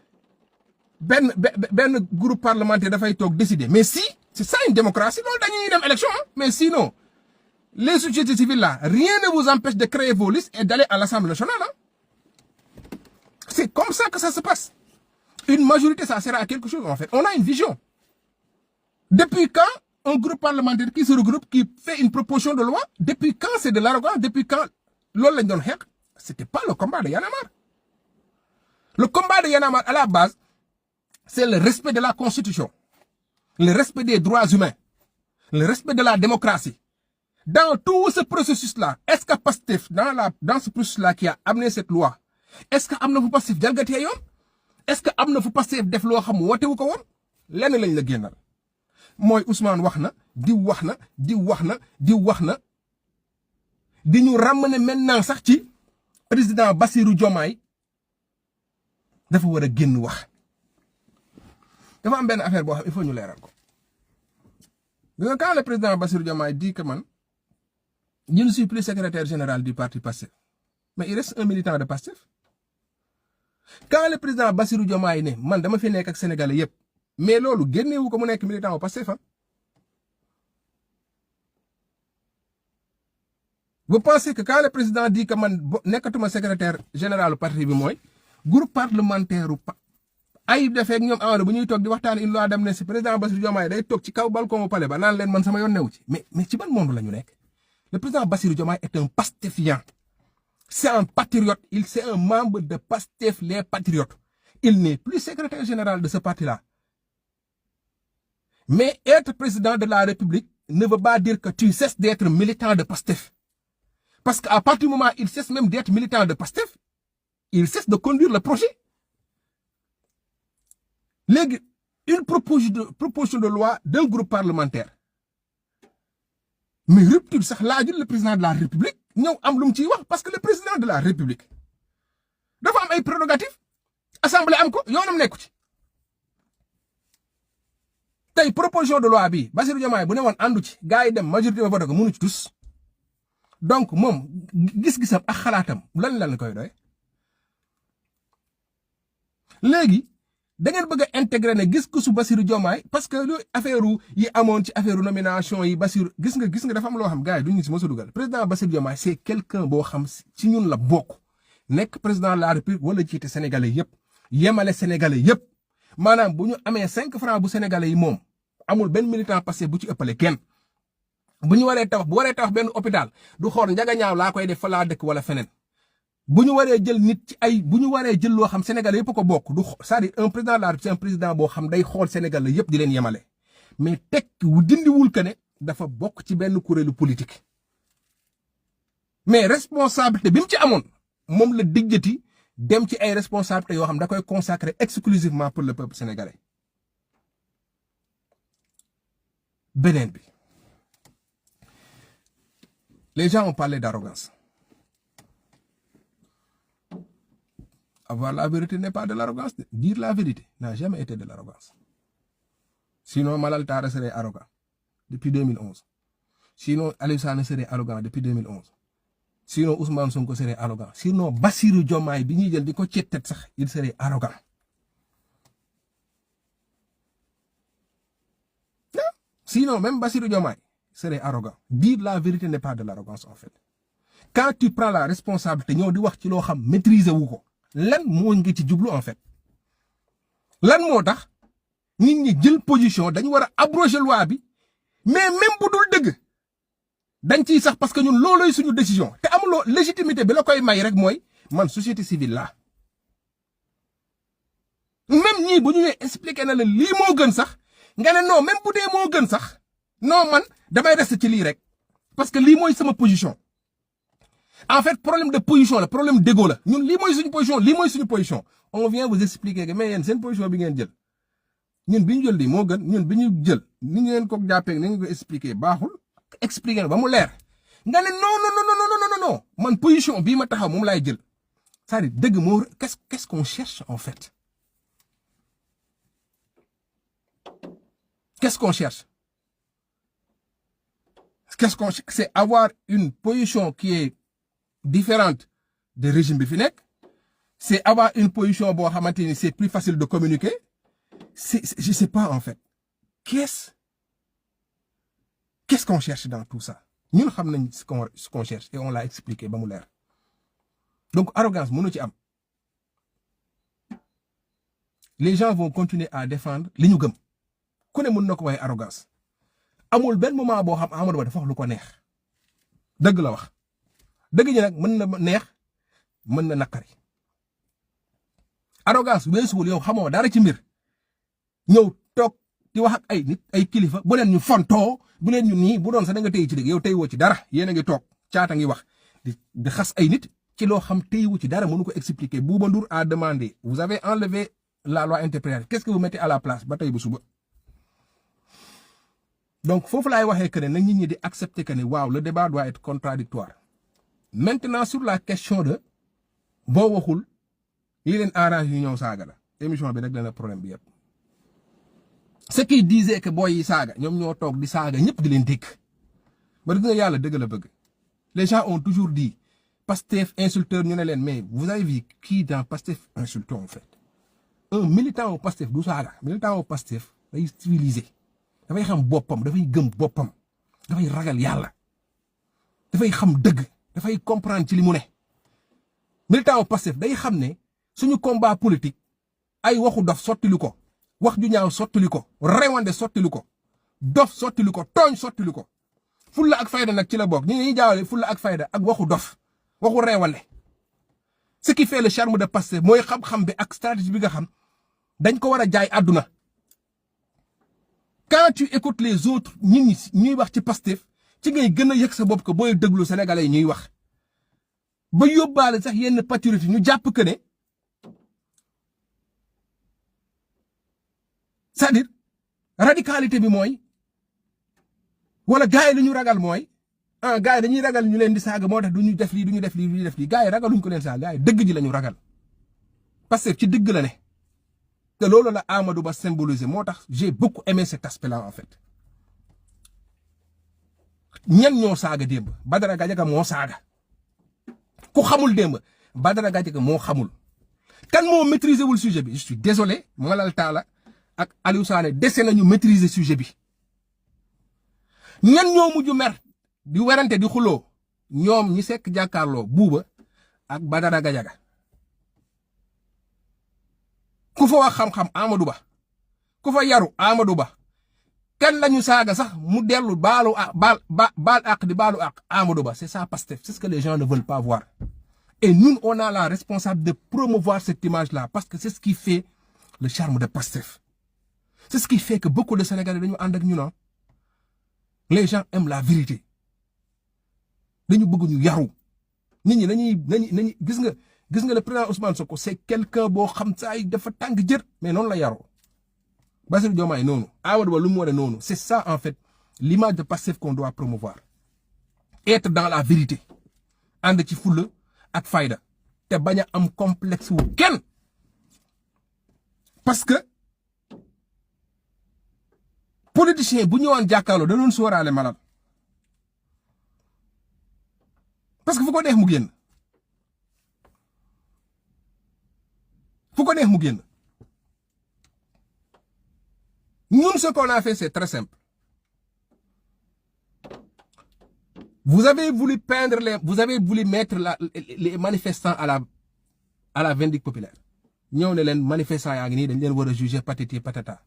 benn groupe parlementaire dafay toog décider mais si c'est ça une démocratie loolu dañuy dem élection mais sinon les sociétés civiles là rien ne vous empêche de créer vos listes et d'aller à l'Assemblée nationale c'est comme ça que ça se passe une majorité ça sert à quelque chose en fait on a une vision depuis quand un groupe parlementaire qui se regroupe qui fait une proposition de loi depuis quand c'est de l'arrogance depuis quand loolu lañ doon xeex c'était pas le combat de Y'en a marre le combat de Y'en a marre à la base c'est le respect de la Constitution, le respect des droits humains, le respect de la démocratie. Dans tout ce processus-là, est-ce que Pastef, dans ce processus-là qui a amené cette loi, est-ce que am na fu Pastef jalgatee yoon est-ce que am na fu Pastef def loo xam woote wu ko woon lenn lañ la génnal mooy Ousmane wax na diw wax na diw wax na diw wax na di ñu ramener maintenant sax ci président Bassirou Diomaye dafa war a génn wax. dafa am benn affaire boo xam il faut ñu leeral ko quand le président Bassirou Diomaye dit que man je ne suis plus secrétaire général du parti Pastef mais il reste un militant de Pastef quand le président Bassirou Diomaye ne man dama fi nekk ak Sénégalais yëpp mais loolu génnewu ko mu nekk militant au Pastef vous pensez que quand le président dit que man nekkatuma secrétaire général du parti bi mooy groupe parlementaire ay defee ak ñoom Amadou bu ñuy toog di waxtaan une loi d'amnistie président Bassirou Diomaye day toog ci kaw balcon palais ba naan leen man sama yoon newu ci mais ci ban monde la ñu nekk le président Bassirou Diomaye est un pastéfien c'est un patriote c'est un membre de Pastef les patriotes il n'est plus secrétaire général de ce parti-là mais être président de la République ne veut pas dire que tu cesses d'être militant de Pastef Parce qu'à partir du moment où il cesse même d'être militant de Pastef, il cesse de conduire le projet. Une proposition de loi d'un groupe parlementaire. Mais rupture, ça, là, le président de la République, nous avons parce que le président de la République, dafa am ay prérogatives, assemblée am ko, yoonam nekku ci. Tay proposition de loi bi, Bassirou Diomaye bu ne woon andu ci, gars yi dem majorité ba voté ko mënu ci tous. Donc moom gis-gisam ak xalaatam lan koy doy. Léegi da ngeen bëgg a intégrer ne gis-gisu Bassirou Diomaye parce que lu affaire yi amoon ci affaire nomination yi Bassirou gis nga dafa am loo xam gars yi duñu ci mos a dugal président Bassirou Diomaye c'est quelqu'un boo xam ci ñun la bokk nekk président de la République wala jiite sénégalais yëpp yemale sénégalais yëpp maanaam bu ñu amee 5 francs bu sénégalais yi moom amul benn militant passé bu ci ëppale kenn bu waree tabax benn hôpital du xool njaga ñaaw laa koy def fa laa dëkk wala feneen. bu ñu waree jël nit ci ay bu ñu waree jël loo xam Sénégal yëpp ko bokk du c'est-à-dire un président de la République c'est un président boo xam day xool Sénégal la yëpp di leen yemale mais teg wu dindiwul que ne dafa bokk ci benn kuréelu politique. mais responsabilité bi mu ci amoon moom la dijjati dem ci ay responsabilités yoo xam da koy consacrer exclusivement pour le peuple sénégalais. beneen bi les gens ont parlé d'arrogance. Avoir la vérité n'est pas de l'arrogance. Dire la vérité n'a jamais été de l'arrogance. Sinon, Malal Tara serait arrogant depuis 2011. Sinon, Aliou Sané serait arrogant depuis 2011. Sinon, Ousmane Sonko serait arrogant. Sinon, Bassirou Diomaye, il serait arrogant. Non? Sinon, même Bassirou Diomaye serait arrogant. Dire la vérité n'est pas de l'arrogance, en fait. Quand tu prends la responsabilité, tu dois maîtriser ou lan moo ngi ci jublu en fait lan moo tax nit ñi jël position dañu war a abroger loi bi mais même bu dul dëgg dañ ciy sax parce que ñun looloy suñu décision te amuloo légitimité bi la koy may rek mooy man société civile la même ñii bu ñu nee expliquer na la lii moo gën sax nga ne non même bu dee moo gën sax non man damay rester ci lii rek parce que lii mooy sama position. En fait, problème de position, le problème d'ego là. Ñun li moy suñu position, li moy suñu position. On vient vous expliquer que mais yeen seen position bi ngeen jël. Ñun biñu jël li mo gën, ñun biñu jël ni ngeen ko jappé ni ngeen ko expliquer baaxul, expliquer ba mu leer. Nga ne non, man position bi ma taxaw mom lay jël. C'est-à-dire deug mo qu'est-ce qu'on cherche en fait? Qu'est-ce qu'on cherche? C'est avoir une position qui est différente des régimes bi fi nekk, c'est avoir une position boo xamante ni c'est plus facile de communiquer. Je sais pas en fait. Qu'est-ce qu'on cherche dans tout ça? Ñun xam nañ ce qu'on cherche et on l'a expliqué ba mu leer. Donc arrogance mënu ci am. Les gens vont continuer à défendre li ñu gëm. Ku ne mën na ko wax arrogance. Amul benn moment boo xam Amadou Ba dafa wax lu ko neex. Dëgg la wax. Dëgg ñi nag mën na neex mën na naqari. Arrogance weesuwul yow xamoo dara ci mbir ñëw toog di wax ak ay nit ay kilifa bu leen ñu fontoo bu leen ñu nii bu doon sax da nga téye ci dëgg yow téyewoo ci dara yéen a ngi toog caata ngi wax di xas ay nit ci loo xam téyewu ci dara mënu ko expliquer. Bouba Ndour a demandé vous avez enlevé la loi interprétative, qu'est-ce que vous mettez à la place ba tey bu suba. Donc foofu laay waxee que ne nag nit ñi di accepter que ne waaw le débat doit être contradictoire. Maintenant sur la question de boo waxul yi leen arrange yu ñëw saaga la émission bi rek la problème bi yëpp. Ce qui disait que boy yi saaga ñoom ñoo toog di saaga ñëpp di leen dégg ba dëgg nga yàlla dëgg la bëgg. Les gens ont toujours dit Pastef insulteur ñu ne leen mais vous avez vu qui dans Pastef insulteur en fait. Un militant au Pastef du saaga militant au Pastef day civilisé dafay xam boppam dafay gëm boppam dafay ragal yàlla dafay xam dëgg dafay comprendre ci li mu ne. Militant au Pastef day xam ne suñu combat politique ay waxu dof sottili ko wax ju ñaaw sottili ko rewande sottili ko dof sottili ko tooñ sottili ko fulla ak fayda nag ci la bokk ñi jaawale fulla ak fayda ak waxu dof waxu rewale. Ce qui fait le charme de Pastef mooy xam-xam bi ak stratégie bi nga xam dañ ko war a jaay àdduna. Quand tu écoutes les autres ñi ñuy wax ci Pastef ci ngay gën a yëg sa bopp que booy déglu sénégalais yi ñuy wax ba yóbbaale sax yenn patriote ñu jàpp que ne c'est-à-dire radicalité bi mooy wala gars yi li ñu ragal mooy gars yi dañuy ragal ñu leen di saaga moo tax du ñu def lii du ñu def lii du ñu def lii gars yi ragaluñ ko leen saaga gars yi dëgg ji la ñu ragal parce que ci dëgg la ne te loolu la Amadou Ba symboliser moo tax j'ai beaucoup aimé cet aspect-là en fait. ñan ñoo saaga démb Badara Gadiaga moo saaga ku xamul démb Badara Gadiaga moo xamul kan moo maîtriser wul sujet bi je suis désolé Malal Talla ak Aliou Sané dese nañu maîtriser sujet bi ñan ñoo mujj mer di werante di xuloo ñoom ñi sekk jàkkaarloo Buuba ak Badara Gadiaga ku fa wax xam-xam Amadou Ba ku fa yaru Amadou Ba kan lañu saaga sax mu dellu baal ak di baalu ak Amadou Ba c'est ça Pastef c'est ce que les gens ne veulent pas voir et nous on a la responsable de promouvoir cette image là parce que c'est ce qui fait le charme de Pastef c'est ce qui fait que beaucoup de Sénégalais dañu ànd ak ñu na les gens aiment la vérité dañu bëgg ñu yaru nit ñi nañuy gis nga le président Ousmane Sonko c'est quelqu'un boo xam saa yi dafa tàng jër mais noonu la yaroo Bassirou Diomaye noonu Amadou Ba lu mu wane noonu c'est ça en fait l'image de Pastef qu'on doit promouvoir être dans la vérité ànd ci fulla ak fayda te bañ a am complexe wu kenn parce que politicien bu ñëwaan jàkkaarloo da doon sóoraale malal parce que fu ko neex mu génn ñun ce qu'on a fait c'est très simple vous avez voulu mettre les manifestants à la vindicte populaire ñëw ne leen manifestants yaa ngi nii dañ leen war a juger patati patata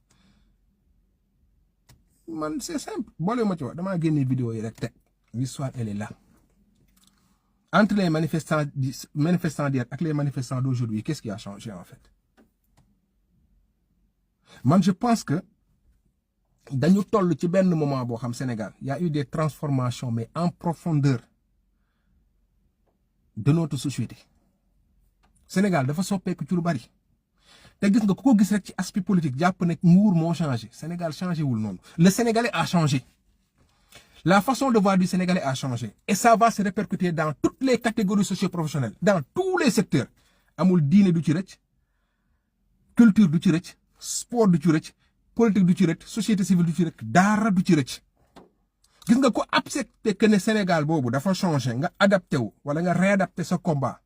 man c'est simple boole ma ci wax damaa génne vidéo yi rek teg l'histoire elle est là entre les manifestants d'hier ak les manifestants d'aujourd'hui qu'est-ce qui a changé en fait man je pense que dañu toll ci benn moment boo xam Sénégal y a eu des transformations mais en profondeur de notre société Sénégal dafa soppeeku ci lu bari te gis nga ku ko gis rek ci aspect politique jàpp ne nguur moo changé Sénégal changé wul noonu le Sénégalais a changé la façon de voir du Sénégalais a changé et ça va se répercuter dans toutes les catégories socio-professionnelles dans tous les secteurs amul diine du ci rëcc culture du ci rëcc sport du ci rëcc politique du ci rëcc société civile du ci rëcc dara du ci rëcc gis nga ko accepté que ne Sénégal boobu dafa changé nga adapté wu wala nga réadapté sa combat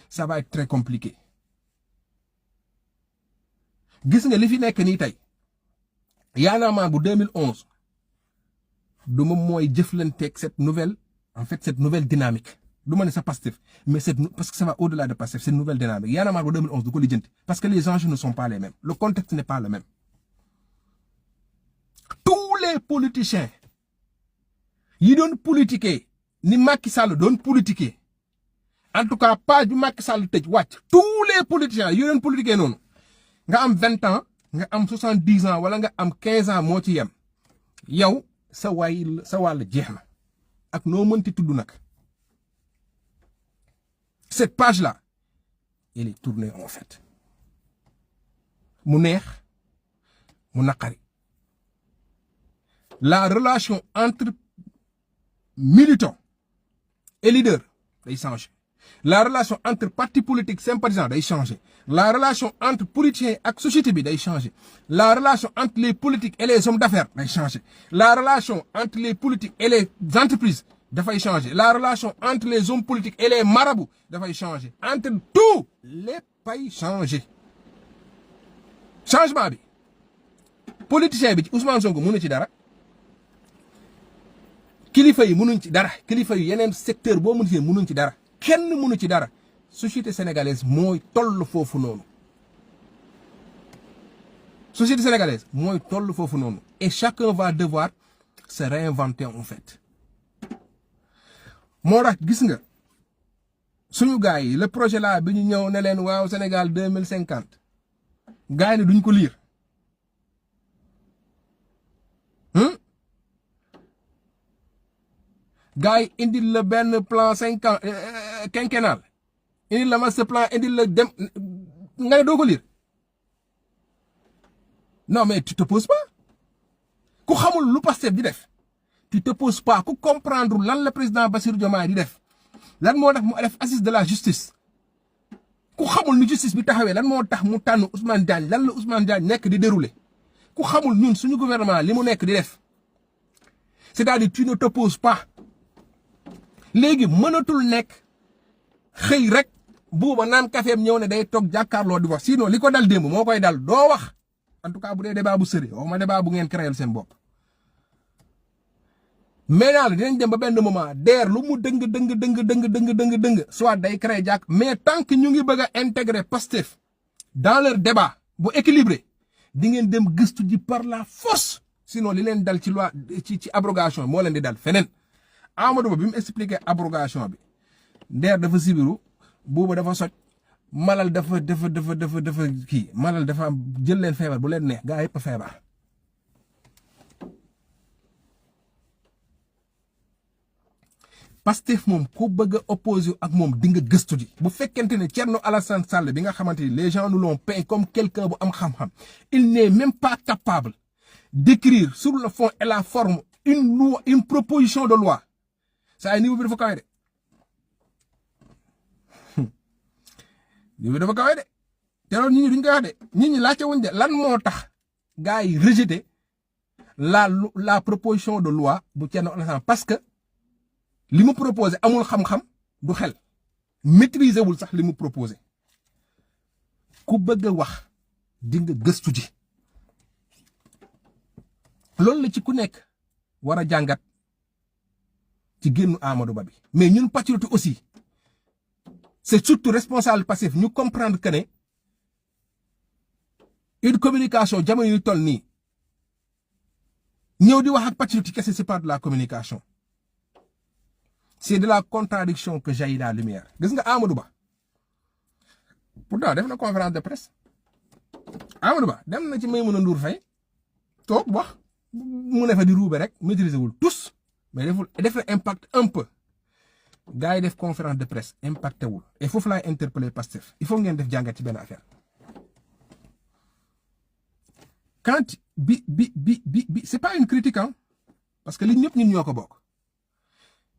ça va être très compliqué gis nga li fi nekk nii tey Y'en a marre bu 2011 du moom mooy jëflanteeg cette nouvelle dynamique du ma ne sa Pastef mais parce que ça va au-delà de Pastef cette nouvelle dynamique Y'en a marre bu 2011 du ko lijjanti parce que les enjeux ne sont pas les mêmes le contexte n'est pas le même tous les politiciens yi doon politiquer ni Macky Sall doon politiquer en tout cas page bi Macky Sall tëj wàcc tous les politiciens yi doon politiquer noonu nga am 20 ans nga am 70 ans wala nga am 15 ans moo ci yem yow sa wàll jeex na ak noo mënti tudd nag cette page là elle est tournée en fait mu neex mu naqari la relation entre militants et leaders day changer la relation entre partis politiques sympathisants day changer la relation entre politiciens ak société bi day changer la relation entre les politiques et les hommes d'affaires day changer la relation entre les politiques et les entreprises dafay changer la relation entre les hommes politiques et les marabouts dafay changer entre tout léppay changer changement bi politicien bi Ousmane Sonko mënu ci dara kilifa yi mënuñ ci dara kilifa yi yeneen secteur boo mën ci mënuñ ci dara kenn mënu ci dara société sénégalaise mooy toll foofu noonu société sénégalaise mooy toll foofu noonu et chacun va devoir se réinventer en fait moo tax gis nga suñu gars yi le projet là bi ñu ñëw ne leen waaw Sénégal 2050 gars yi ne duñ ko lire gars yi indil la benn plan 5 ans quinquennal indil la master plan indil la dem nga ne doo ko lire non mais tu te poses pas ku xamul lu Pastef di def tu te poses pas ku comprendre lan la président Bassirou Diomaye di def lan moo tax mu def assise de la justice ku xamul ni justice bi taxawee lan moo tax mu tànn Ousmane Diagne lan la Ousmane Diagne nekk di dérouler ku xamul ñun suñu gouvernement li mu nekk di def c'est-à-dire tu ne te poses pas léegi mënatul nekk xëy rek buuba naan kafeem ñëw ne day toog jàkkaarloo di wax sinon li ko dal démb moo koy dal doo wax en tout cas bu dee débat bu sëri waxuma débat bu ngeen créer seen bopp. mais daal dinañ dem ba benn moment DER lu mu dëng soit day créer jàkk mais tant que ñu ngi bëgg a intégrer Pastef dans leur débat bu équilibré di ngeen dem gëstu ji par la force sinon li leen dal ci loi ci abrogation moo leen di dal feneen. Amadou Ba bi mu expliqué abrogation bi DER dafa sibiru buuba dafa soj malal dafa kii malal dafa jël leen feebar bu leen neex gaa yëpp a feebar. Pastef moom ko bëgg a opposé ak moom di nga gëstu ji bu fekkente ne Thierno Alassane Sall bi nga xamante ni les gens nous l'ont peint comme quelqu'un bu am xam-xam il n'est même pas capable d'écrire sur le fond et la forme une proposition de loi saa yi niveau bi dafa kawe de niveau bi dafa kawe de te loolu nit ñi duñ koy wax de nit ñi laajte wuñ de lan moo tax gars yi rejeté la proposition de loi bu Thierno Alassane parce que li mu proposé amul xam-xam du xel maîtriser wul sax li mu proposé ku bëgg a wax di nga gëstu ji loolu la ci ku nekk war a jàngat ci génnu Amadou Ba bi mais ñun patriote aussi c'est surtout responsable Pastef ñu comprendre que ne une communication jamono yu toll nii ñëw di wax ak patriote kese c'est pas de la communication. C'est de la contradiction que jaillit la lumière. Gis nga Amadou Ba pourtant def na conférence de presse Amadou Ba dem na ci Maïmouna Ndour Faye toog wax mu ne fa di ruube rek maîtriser wul tous mais def na impact un peu gars yi def conférence de presse impacté wul et foofu laay interpeller Pastef il faut ngeen def jàngat ci benn affaire quand bi c'est pas une critique hein parce que li ñëpp ñun ñoo ko bokk.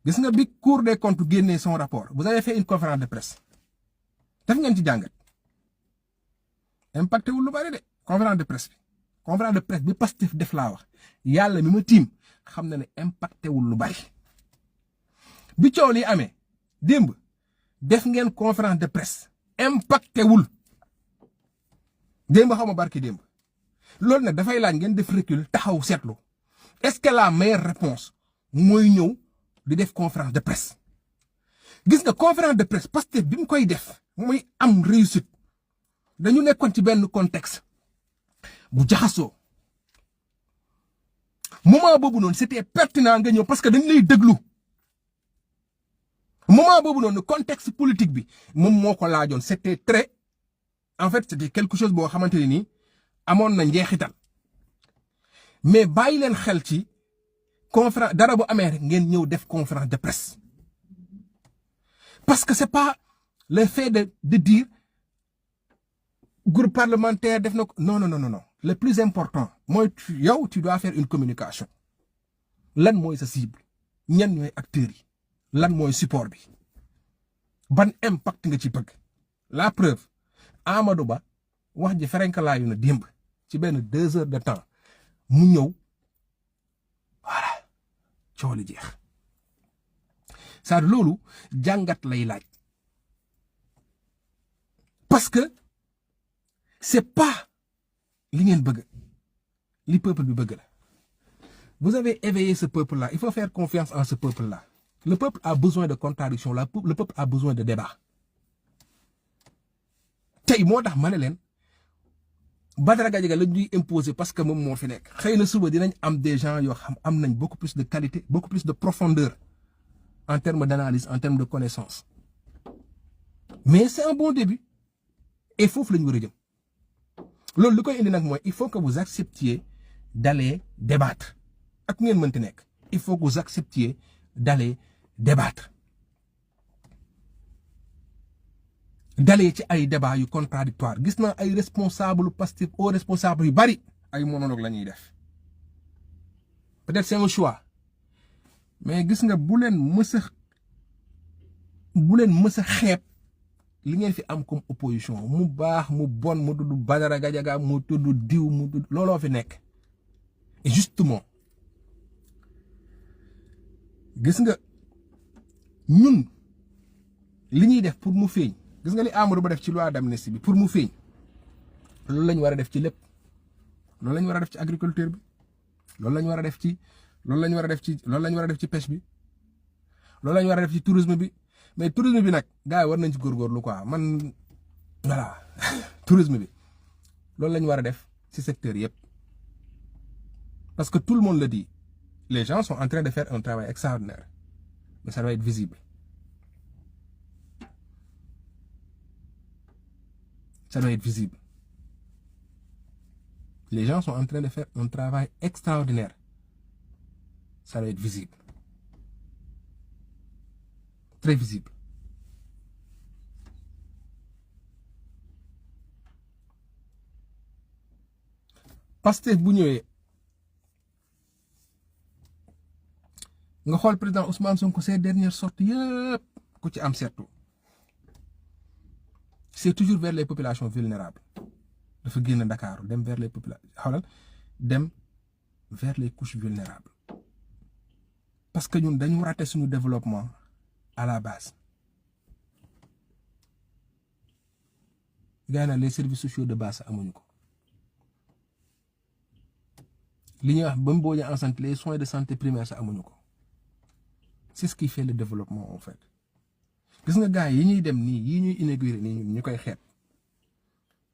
gis nga bi Cour des comptes génnee son rapport vous avez fait une conférence de presse def ngeen ci jàngat impacté wul lu bari de conférence de presse bi Pastef def laa wax yàlla mi ma tiim xam na ne impacté wul lu bari bi coow li amee démb def ngeen conférence de presse impacté wul démb xaw ma barki démb loolu nag dafay laaj ngeen def recul taxaw seetlu est-ce que la meilleure réponse mooy ñëw di def conférence de presse gis nga conférence de presse Pastef bi mu koy def muy am réussite dañu nekkoon ci benn contexte bu jaxasoo moment boobu noonu c'était pertinent nga ñëw parce que dañ lay déglu moment boobu noonu contexte politique bi moom moo ko laajoon c'était très en fait c'était quelque chose boo xamante ne nii amoon na njeexital mais bàyyi leen xel ci conférence dara bu amee rek ngeen ñëw def conférence de presse parce que c'est pas le fait de dire groupe parlementaire def na ko non le plus important mooy yow tu dois faire une communication lan mooy sa cible ñan ñooy acteurs yi lan mooy support bi ban impact nga ci bëgg la preuve Amadou Ba wax ji ferenkalaayu na démb ci benn 2 heures de temps mu ñëw voilà coow li jeex saa loolu jàngat lay laaj parce que c'est pas li ngeen bëgg li peuple bi bëgg la vous avez éveillé ce peuple là il faut faire confiance en ce peuple là le peuple a besoin de contradiction le peuple a besoin de débat tey moo tax ma ne leen Badara Gadiaga la ñuy imposer parce que moom moo fi nekk xëy na suba dinañ am des gens yoo xam am nañ beaucoup plus de qualité beaucoup plus de profondeur en termes d'analyse en termes de connaissance mais c'est un bon début et foofu la ñu war a jëm loolu li koy indi nag mooy il faut que vous acceptiez d'aller débattre ak ngeen mënti nekk il faut que vous acceptiez d'aller débattre dalee ci ay débat yu contradictoire gis naa ay responsable Pastef au responsable yu bari ay monologue la ñuy def peut-être c'est un choix mais gis nga bu leen mës a xeeb li ngeen fi am comme opposition mu baax mu bon mu tudd Badara Gadiaga mu tudd diw mu tudd looloo fi nekk et justement gis nga ñun li ñuy def pour mu feeñ gis nga li Amadou Ba def ci loi d'amnistie bi pour mu feeñ loolu lañ war a def ci lépp loolu lañ war a def ci agriculture bi loolu lañ war a def ci loolu lañ war a def ci loolu lañ war a def ci pêche bi loolu lañ war a def ci tourisme bi mais tourisme bi nag gars yi war nañ ci góorgóorlu quoi man voilà tourisme bi loolu lañ war a def ci secteur yëpp parce que tout le monde le dit les gens sont en train de faire un travail extraordinaire mais ça doit être visible. Ça doit être visible. Les gens sont en train de faire un travail extraordinaire. Ça doit être visible. Très visible. Pastef bu ñëwee nga xool président Ousmane Sonko ces dernières sorties yëpp ku ci am seetlu c'est toujours vers les populations vulnérables dafa génn Dakar dem vers les populations xoolal dem vers les couches vulnérables parce que ñun dañu raté suñu développement à la base gars yi les services sociaux de base amuñu ko li ñuy wax ba mu booña en santé les soins de santé primaire sa amuñu ko c'est ce qui fait le développement en fait gis nga gars yi ñuy dem nii yi ñuy inaugurer nii ñu koy xeet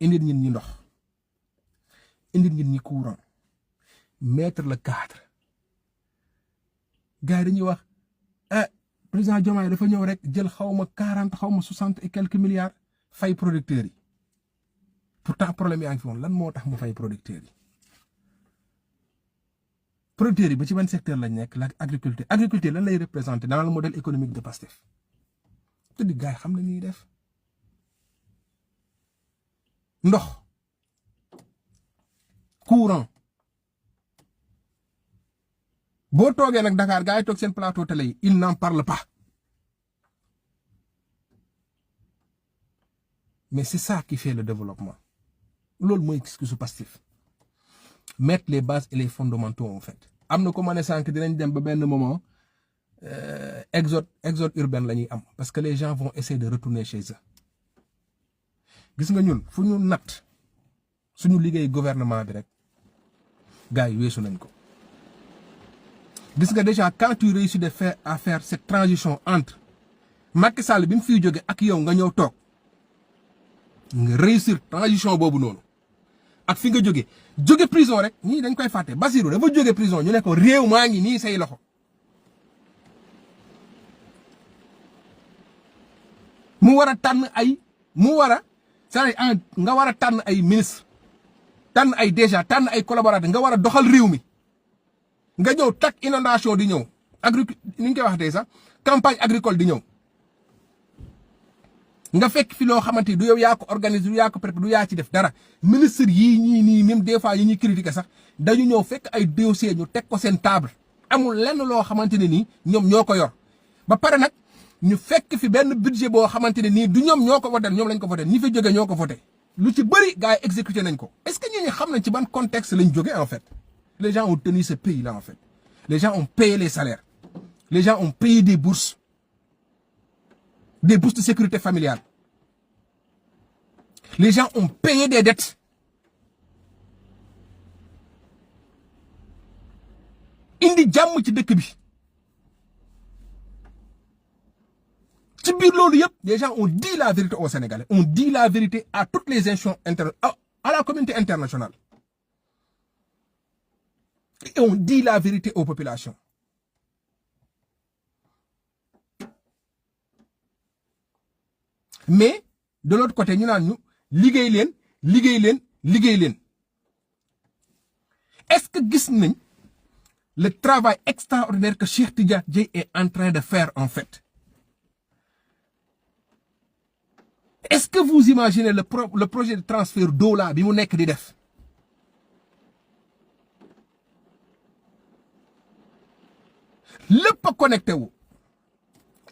indil nit ñi ndox indil nit ñi courant mettre le cadre gars yi dañuy wax président Diomaye dafa ñëw rek jël xawma 40 xawma 60 et quelques milliards fay producteurs yi pourtant problème yaa ngi fi woon lan moo tax mu fay producteurs yi producteurs yi ba ci ban secteur lañ nekk la agriculture lan lay représenter dans le modèle économique de Pastef te di gars yi xam na ñuy def ndox courant boo toogee nag Dakar gars yi toog seen plateau télé yi il n'en parle pas mais c'est ça qui fait le développement loolu mooy gis-gisu Pastef mettre les bases et les fondamentaux en fait am na ko ma ne sànq dinañ dem ba benn moment exode urbain la ñuy am parce que les gens vont essayer de retourner chez eux gis nga ñun fu ñu natt suñu liggéey gouvernement bi rek gars yi weesu nañ ko gis nga déjà quand tu réussis de faire à faire cette transition entre Macky Sall bi mu fiy jóge ak yow nga ñëw toog nga réussir transition boobu noonu ak fi nga jóge prison rek ñii dañ koy fàtte Bassirou dafa jóge prison ñu ne ko réew maa ngi nii say loxo mu war a tànn ay c'est-à-dire nga war a tànn ay ministre tànn ay déjà tànn ay collaborateur nga war a doxal réew mi nga ñëw tak inondation di ñëw ni ñu koy wax tey sax campagne agricole di ñëw nga fekk fi loo xamante ni du yow yaa ko organiser du yaa ko préparé du yaa ci def dara ministre yii ñii nii même des fois yi ñuy critiquer sax dañu ñëw fekk ay dossier ñu teg ko seen table amul lenn loo xamante ne nii ñoom ñoo ko yor ba pare nag ñu fekk fi benn budget boo xamante ne nii du ñoom ñoo ko voté ñoom lañ ko voté ñi fi jóge ñoo ko voté lu ci bëri gars yi exécuté nañ ko est-ce que ñooñu xam nañ ci ban contexte lañ jóge en fait les gens ont tenu ce pays là en fait les gens ont payé les salaires les gens ont payé des bourses de sécurité familiale les gens ont payé des dettes indi jàmm ci dëkk bi ci biir loolu yëpp les gens ont dit la vérité aux Sénégalais ont dit la vérité à toutes les institutions à la communauté internationale et ont dit la vérité aux populations mais de l'autre côté ñu naan ñu liggéey leen est-ce que gis nañ le travail extraordinaire que Cheikh Tidiane Dièye est en train de faire en fait. Est-ce que vous imaginez le projet de transfert d'eau là bi mu nekk di def? Lépp a connecté wu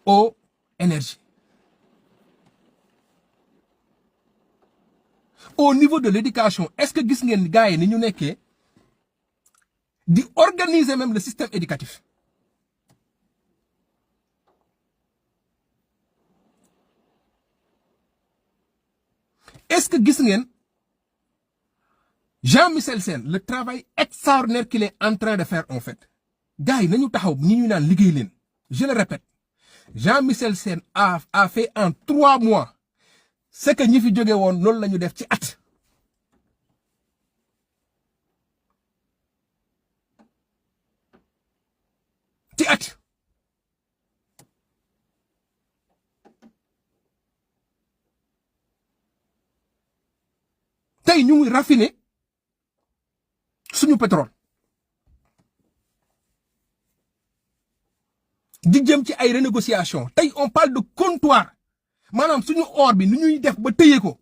eau énergie. Au niveau de l'éducation, est-ce que gis ngeen gars yi ni ñu nekkee di organiser même le système éducatif? Est-ce que gis ngeen Jean-Michel Sène le travail extraordinaire qu'il est en train de faire en fait? Gars yi nañu taxaw ñi ñu naan liggéey leen. Je le répète, Jean-Michel Sène a fait en 3 mois ce que ñi fi jóge woon loolu la ñu def ci at. ci at. tey ñu ngi raffiner suñu pétrole. di jëm ci ay renégociation tey on parle de comptoir maanaam suñu or bi ni ñuy def ba tëye ko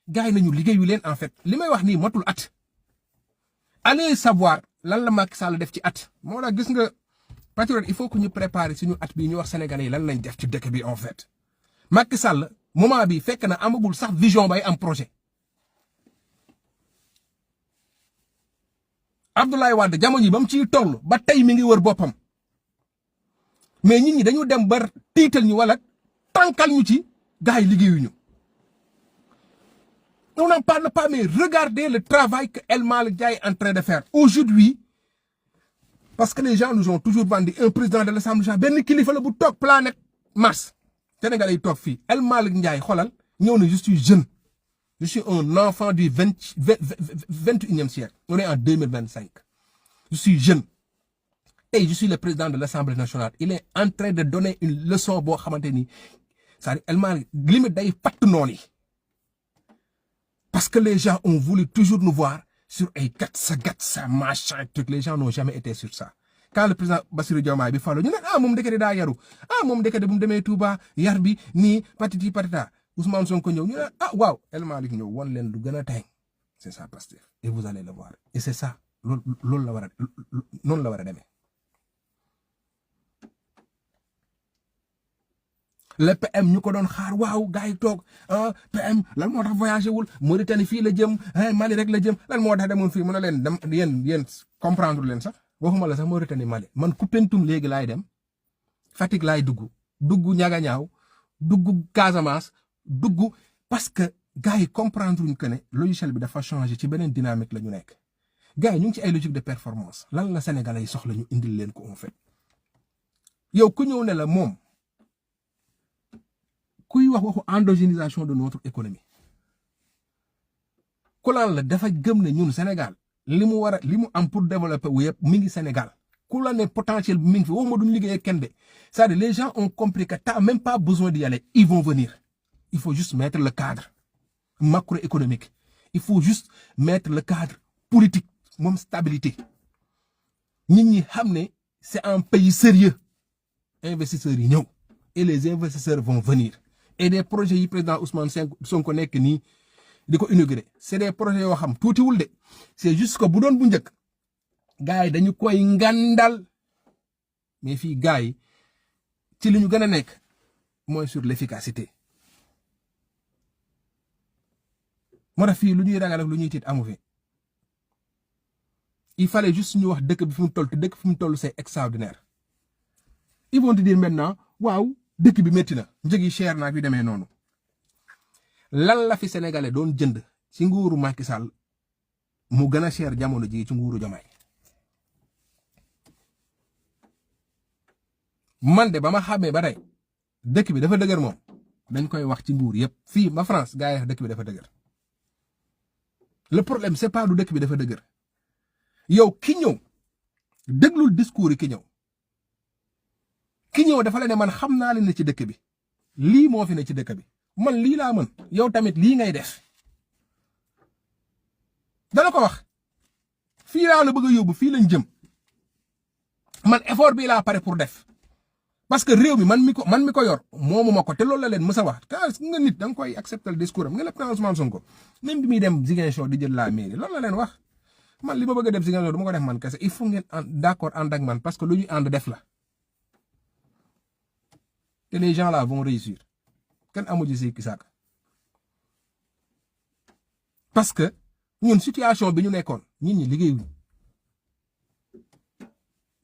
gars yi nañu liggéeyu leen en fait li may wax nii motul at. allez savoir lan la Macky Sall def ci at. moo tax gis nga patriote il faut que ñu préparer suñu at bii ñu wax sénégalais yi lan lañ def ci dëkk bi en fait. Macky Sall moment bi fekk na amagul sax vision bay am projet. Abdoulaye Wade jamono yi ba mu ciy toll ba tey mi ngi wër boppam. mais nit ñi dañu dem ba tiital ñu wala tànkal ñu ci gars yi liggéeyuñu. On n'en parle pas, mais regardez le travail que El Malick Ndiaye est en train de faire aujourd'hui, parce que les gens nous ont toujours vendu un président de l'Assemblée benn kilifa la bu toog planète Mars. Sénégalais yi toog fii El Malick Ndiaye xoolal ñëw na je suis jeune, je suis un enfant du 21e siècle. On est en 2025. Je suis jeune. Et je suis le président de l'Assemblée nationale. Il est en train de donner une leçon boo xamante ni c'est-à-dire El Malick limite day fatt noonu yi. Parce que les gens ont voulu toujours nous voir sur ay gatsa machin truc. Les gens n'ont jamais été sur ça. Quand le président Bassirou Diomaye bi fallo ñu ne moom ndekete daa yaru moom ndekete bu mu demee Touba yar bi nii patiti patata Ousmane Sonko ñëw ñu ne waaw El Malick ñëw won leen lu gën a tey c'est ça Pastef et vous allez le voir et c'est ça loolu la war a noonu la war a demee. le PM ñu ko doon xaar waaw gars yi toog PM lan moo tax voyagé wul Mauritanie fii la jëm Mali rek la jëm lan moo tax demoon fii mu ne leen dem yéen comprendre leen sax waxuma la sax Mauritanie Mali man Koupentoum léegi laay dem Fatick laay dugg Niagañaaw dugg Casamance dugg parce que gars yi comprendre wuñ que ne logiciel bi dafa changé ci beneen dynamique la ñu nekk. gars yi ñu ngi ci ay logique de performance lan la Sénégalais yi soxla ñu indil leen ko en fait yow ku ñëw ne la moom. kuy wax waxu endogénisation de notre économie ku laan la dafa gëm ne ñun Sénégal li mu am pour développer wu yëpp mi ngi Sénégal ku la ne potentiel bi mi ngi fi waxuma duñ liggéey kenn de c'est-à-dire les gens ont compris que t'as même pas besoin d'y aller ils vont venir. Il faut juste mettre le cadre macroéconomique, il faut juste mettre le cadre politique moom stabilité nit ñi xam ne c'est un pays sérieux investisseurs yi ñëw et les investisseurs vont venir. Et des projets yi président Ousmane Sonko nekk nii di ko inauguré c'est des projets yoo xam tuutiwul de c'est juste que bu doon bu njëkk gars yi dañu koy ngandal mais fii gars yi ci li ñu gën a nekk mooy sur l'efficacité. moo tax fii lu ñuy ragal ak lu ñuy tiit amu fi. il fallait juste ñu wax dëkk bi fi mu toll te dëkk fi mu toll c'est extraordinaire. ils vont te dire maintenant waaw. dëkk bi métti na njëg yi cher na ak yu demee noonu lan la fi sénégalais doon jënd ci nguuru Macky Sall mu gën a cher jamono ji ci nguuru Diomaye. man de ba ma xamee ba tey dëkk bi dafa dëgër moom dañ koy wax ci nguur yëpp fii ba France gars yi wax dëkk bi dafa dëgër. le problème c'est pas du dëkk bi dafa dëgër yow ki ñëw déglul discours yi ki ñëw. ki ñëw dafa la ne man xam naa leen ne ci dëkk bi lii moo fi ne ci dëkk bi man lii laa mën yow tamit lii ngay def dana ko wax fii laa la bëgg a yóbbu fii lañ jëm man effort bi laa pare pour def parce que réew mi man mi ko yor moomu ma ko te loolu la leen mës a wax nga nit da nga koy accepter le discours am nga le président Ousmane Sonko même bi muy dem Ziguinchor di jël la mairie loolu la leen wax man li ma bëgg a def Ziguinchor du ma ko def man kese il faut ngeen d'accord ànd ak man parce que lu ñu ànd def la te les gens là vont réussir kenn amu ci sikki sàkk parce que ñun situation bi ñu nekkoon nit ñi liggéeyuñu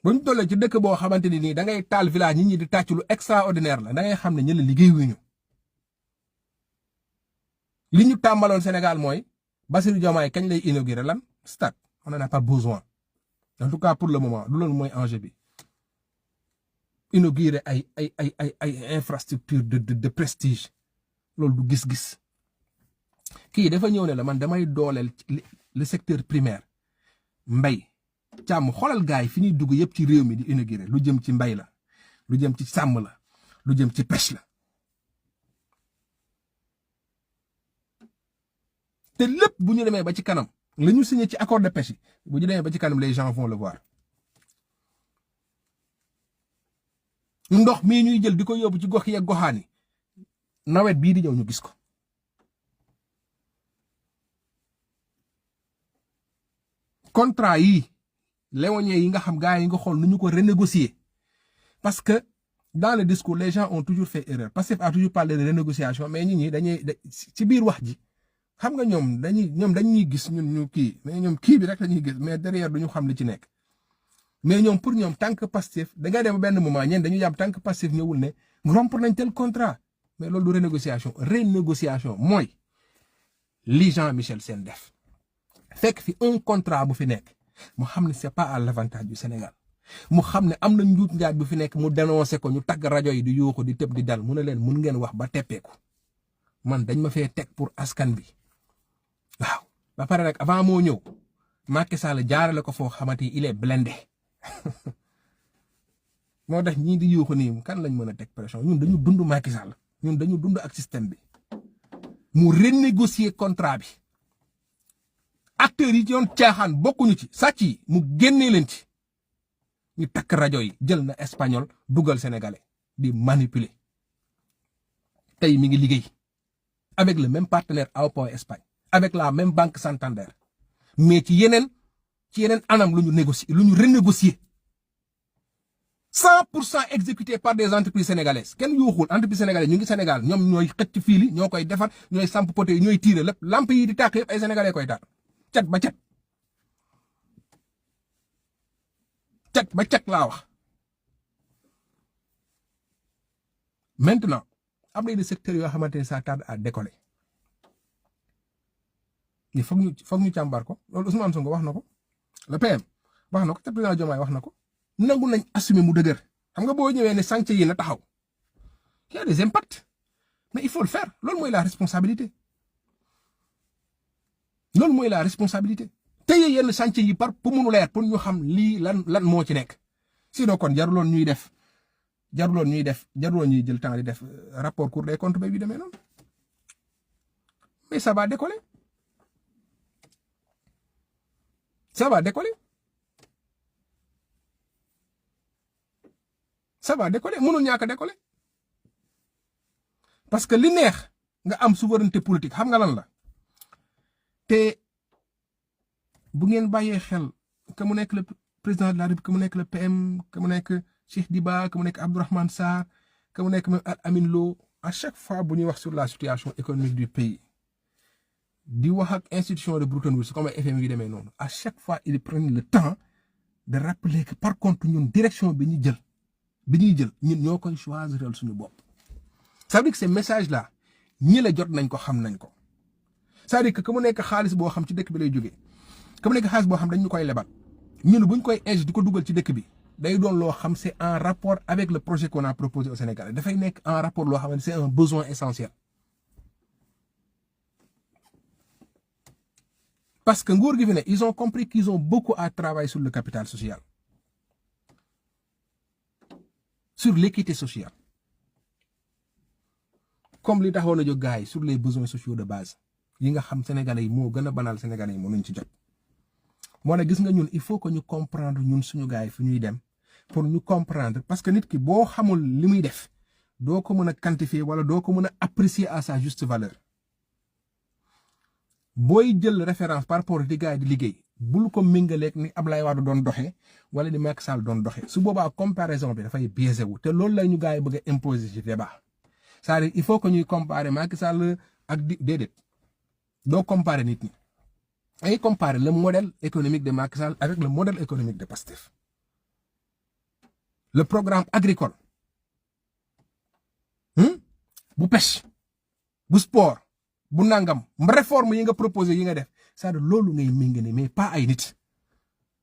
ba ñu tollee ci dëkk boo xamante ni nii da ngay taal village nit ñi di tàcc lu extraordinaire la da ngay xam ne ñu la liggéeyuñu li ñu tàmbaloon Sénégal mooy Bassirou Diomaye kañ lay inaugurer lan stade on n'en a pas besoin en tout cas pour le moment du loolu mooy enjeu bi inaugurer ay infrastructure de prestige loolu du gis-gis kii dafa ñëw ne la man damay dooleel le secteur primaire mbay càmm xoolal gaay fi ñuy dugg yëpp ci réew mi di inaugurer lu jëm ci mbay la lu jëm ci sàmm la lu jëm ci pêche la te lépp bu ñu demee ba ci kanam la ñu signé ci accord de pêche yi bu ñu demee ba ci kanam les gens vont le voir ndox mii ñuy jël di ko yóbbu ci gox yeeg goxaani nawet bii di ñëw ñu gis ko contrat yi léonien yi nga xam gars yi nga xool nu ñu ko renégocier parce que dans le discours les gens ont toujours fait erreur Pastef a toujours parlé de renégociation mais ñi dañuy ci biir wax ji xam nga ñoom dañuy gis ñun ñu kii mais ñoom kii bi rek lañuy gis mais derrière duñu xam li ci nekk mais ñoom pour ñoom tant que Pastef da ngay dem benn moment ñeen dañu jàpp tant que Pastef ñëwul ne rompre nañ tel contrat mais loolu du renégociation mooy li Jean-Michel Sène def fekk fi un contrat bu fi nekk mu xam ne c'est pas à l'avantage du Sénégal mu xam ne am na njuut njaaj bu fi nekk mu dénoncé ko ñu tagg rajo yi di yuuxu di tëb di dal mu ne leen mun ngeen wax ba teppeeku man dañ ma fee teg pour askan bi waaw ba pare nag avant moo ñëw Macky Sall jaarale ko foo xamante il est blindé moo tax ñii di yuuxu nii kan lañ mën a teg pression ñun dañu dund Macky Sall ñun dañu dund ak système bi mu renégocier contrat bi acteurs yi ci yoon caaxaan bokkuñu ci sàcc yi mu génnee leen ci ñu takk rajo yi jël na espagnol dugal sénégalais di manipuler tey mi ngi liggéey avec le même partenaire Aéroports Espagne avec la même banque Santander mais ci yeneen anam lu ñu renégocier 100% exécuté par des entreprises sénégalaises kenn yuuxul entreprise sénégalaises ñu ngi Sénégal ñoom ñooy xëcc fii ñoo koy defar ñooy samp poté ñooy tirer lépp lamp yi di tàkk yëpp ay sénégalais koy taal cat ba cat laa wax. Maintenant am na des secteurs yoo xamante ne ça tarde à décoller ni foog ñu càmbar ko loolu Ousmane Sonko wax na ko le PM wax na ko te président Diomaye wax na ko nangu nañ assumer mu dëgër xam nga boo ñëwee ne chantier yi na taxaw y a des impacts mais il faut le faire loolu mooy la responsabilité tey yenn chantier yi par pour mu leer pour ñu xam lii lan moo ci nekk sinon kon jaruloon ñuy jël temps di def rapport Cour des comptes ba bi demee noonu mais ça va décoller mënul ñàkk a décoller parce que li neex nga am souveraineté politique xam nga lan la te bu ngeen bàyyee xel que mu nekk le président de la République que mu nekk le PM que mu nekk Cheikh Diba que mu nekk Abdourahmane Sarr que mu nekk même Amine Lo à chaque fois bu ñuy wax sur la situation économique du pays di wax ak institution de Bretton Woods comme FMI yi demee noonu à chaque fois ils prennent le temps de rappeler que par contre ñun direction bi ñuy jël ñun ñoo koy choisiral suñu bopp. ça veut dire que ces messages là ñi la jot nañ ko xam nañ ko c'est-à-dire que mu nekk xaalis boo xam ci dëkk bi lay jógee que mu nekk xaalis boo xam dañ ñu koy lebal ñun buñ koy ing di ko dugal ci dëkk bi day doon loo xam c'est en rapport avec le projet qu'on a proposé au Sénégal dafay nekk en rapport loo xam ne c'est un besoin essentiel. Parce que nguur gi fi ne ils ont compris qu'ils ont beaucoup à travailler sur le capital social, sur l'équité sociale, comme li taxoon a jóg gars yi sur les besoins sociaux de base yi nga xam sénégalais yi moo gën a banal sénégalais yi mënuñ ci jot. moo ne gis nga ñun il faut que ñu comprendre ñun suñu gars yi fu ñuy dem pour ñu comprendre parce que nit ki boo xamul li muy def doo ko mën a quantifier wala doo ko mën a apprécier à sa juste valeur booy jël référence par rapport di gars yi di liggéey bul ko méngaleeg ni Ablaye Wade doon doxee wala ni Macky Sall doon doxee su boobaa comparaison bi dafay biaisé wu te loolu la ñu gars yi bëgg a imposer ci débat c'est-à-dire il faut que ñuy comparer Macky Sall ak déedéet doo comparer nit ñi ay comparer le modèle économique de Macky Sall avec le modèle économique de Pastef le programme agricole bu pêche bu sport bu nangam réforme yi nga proposé yi nga def c'est-à-dire loolu ngay méngale mais pas ay nit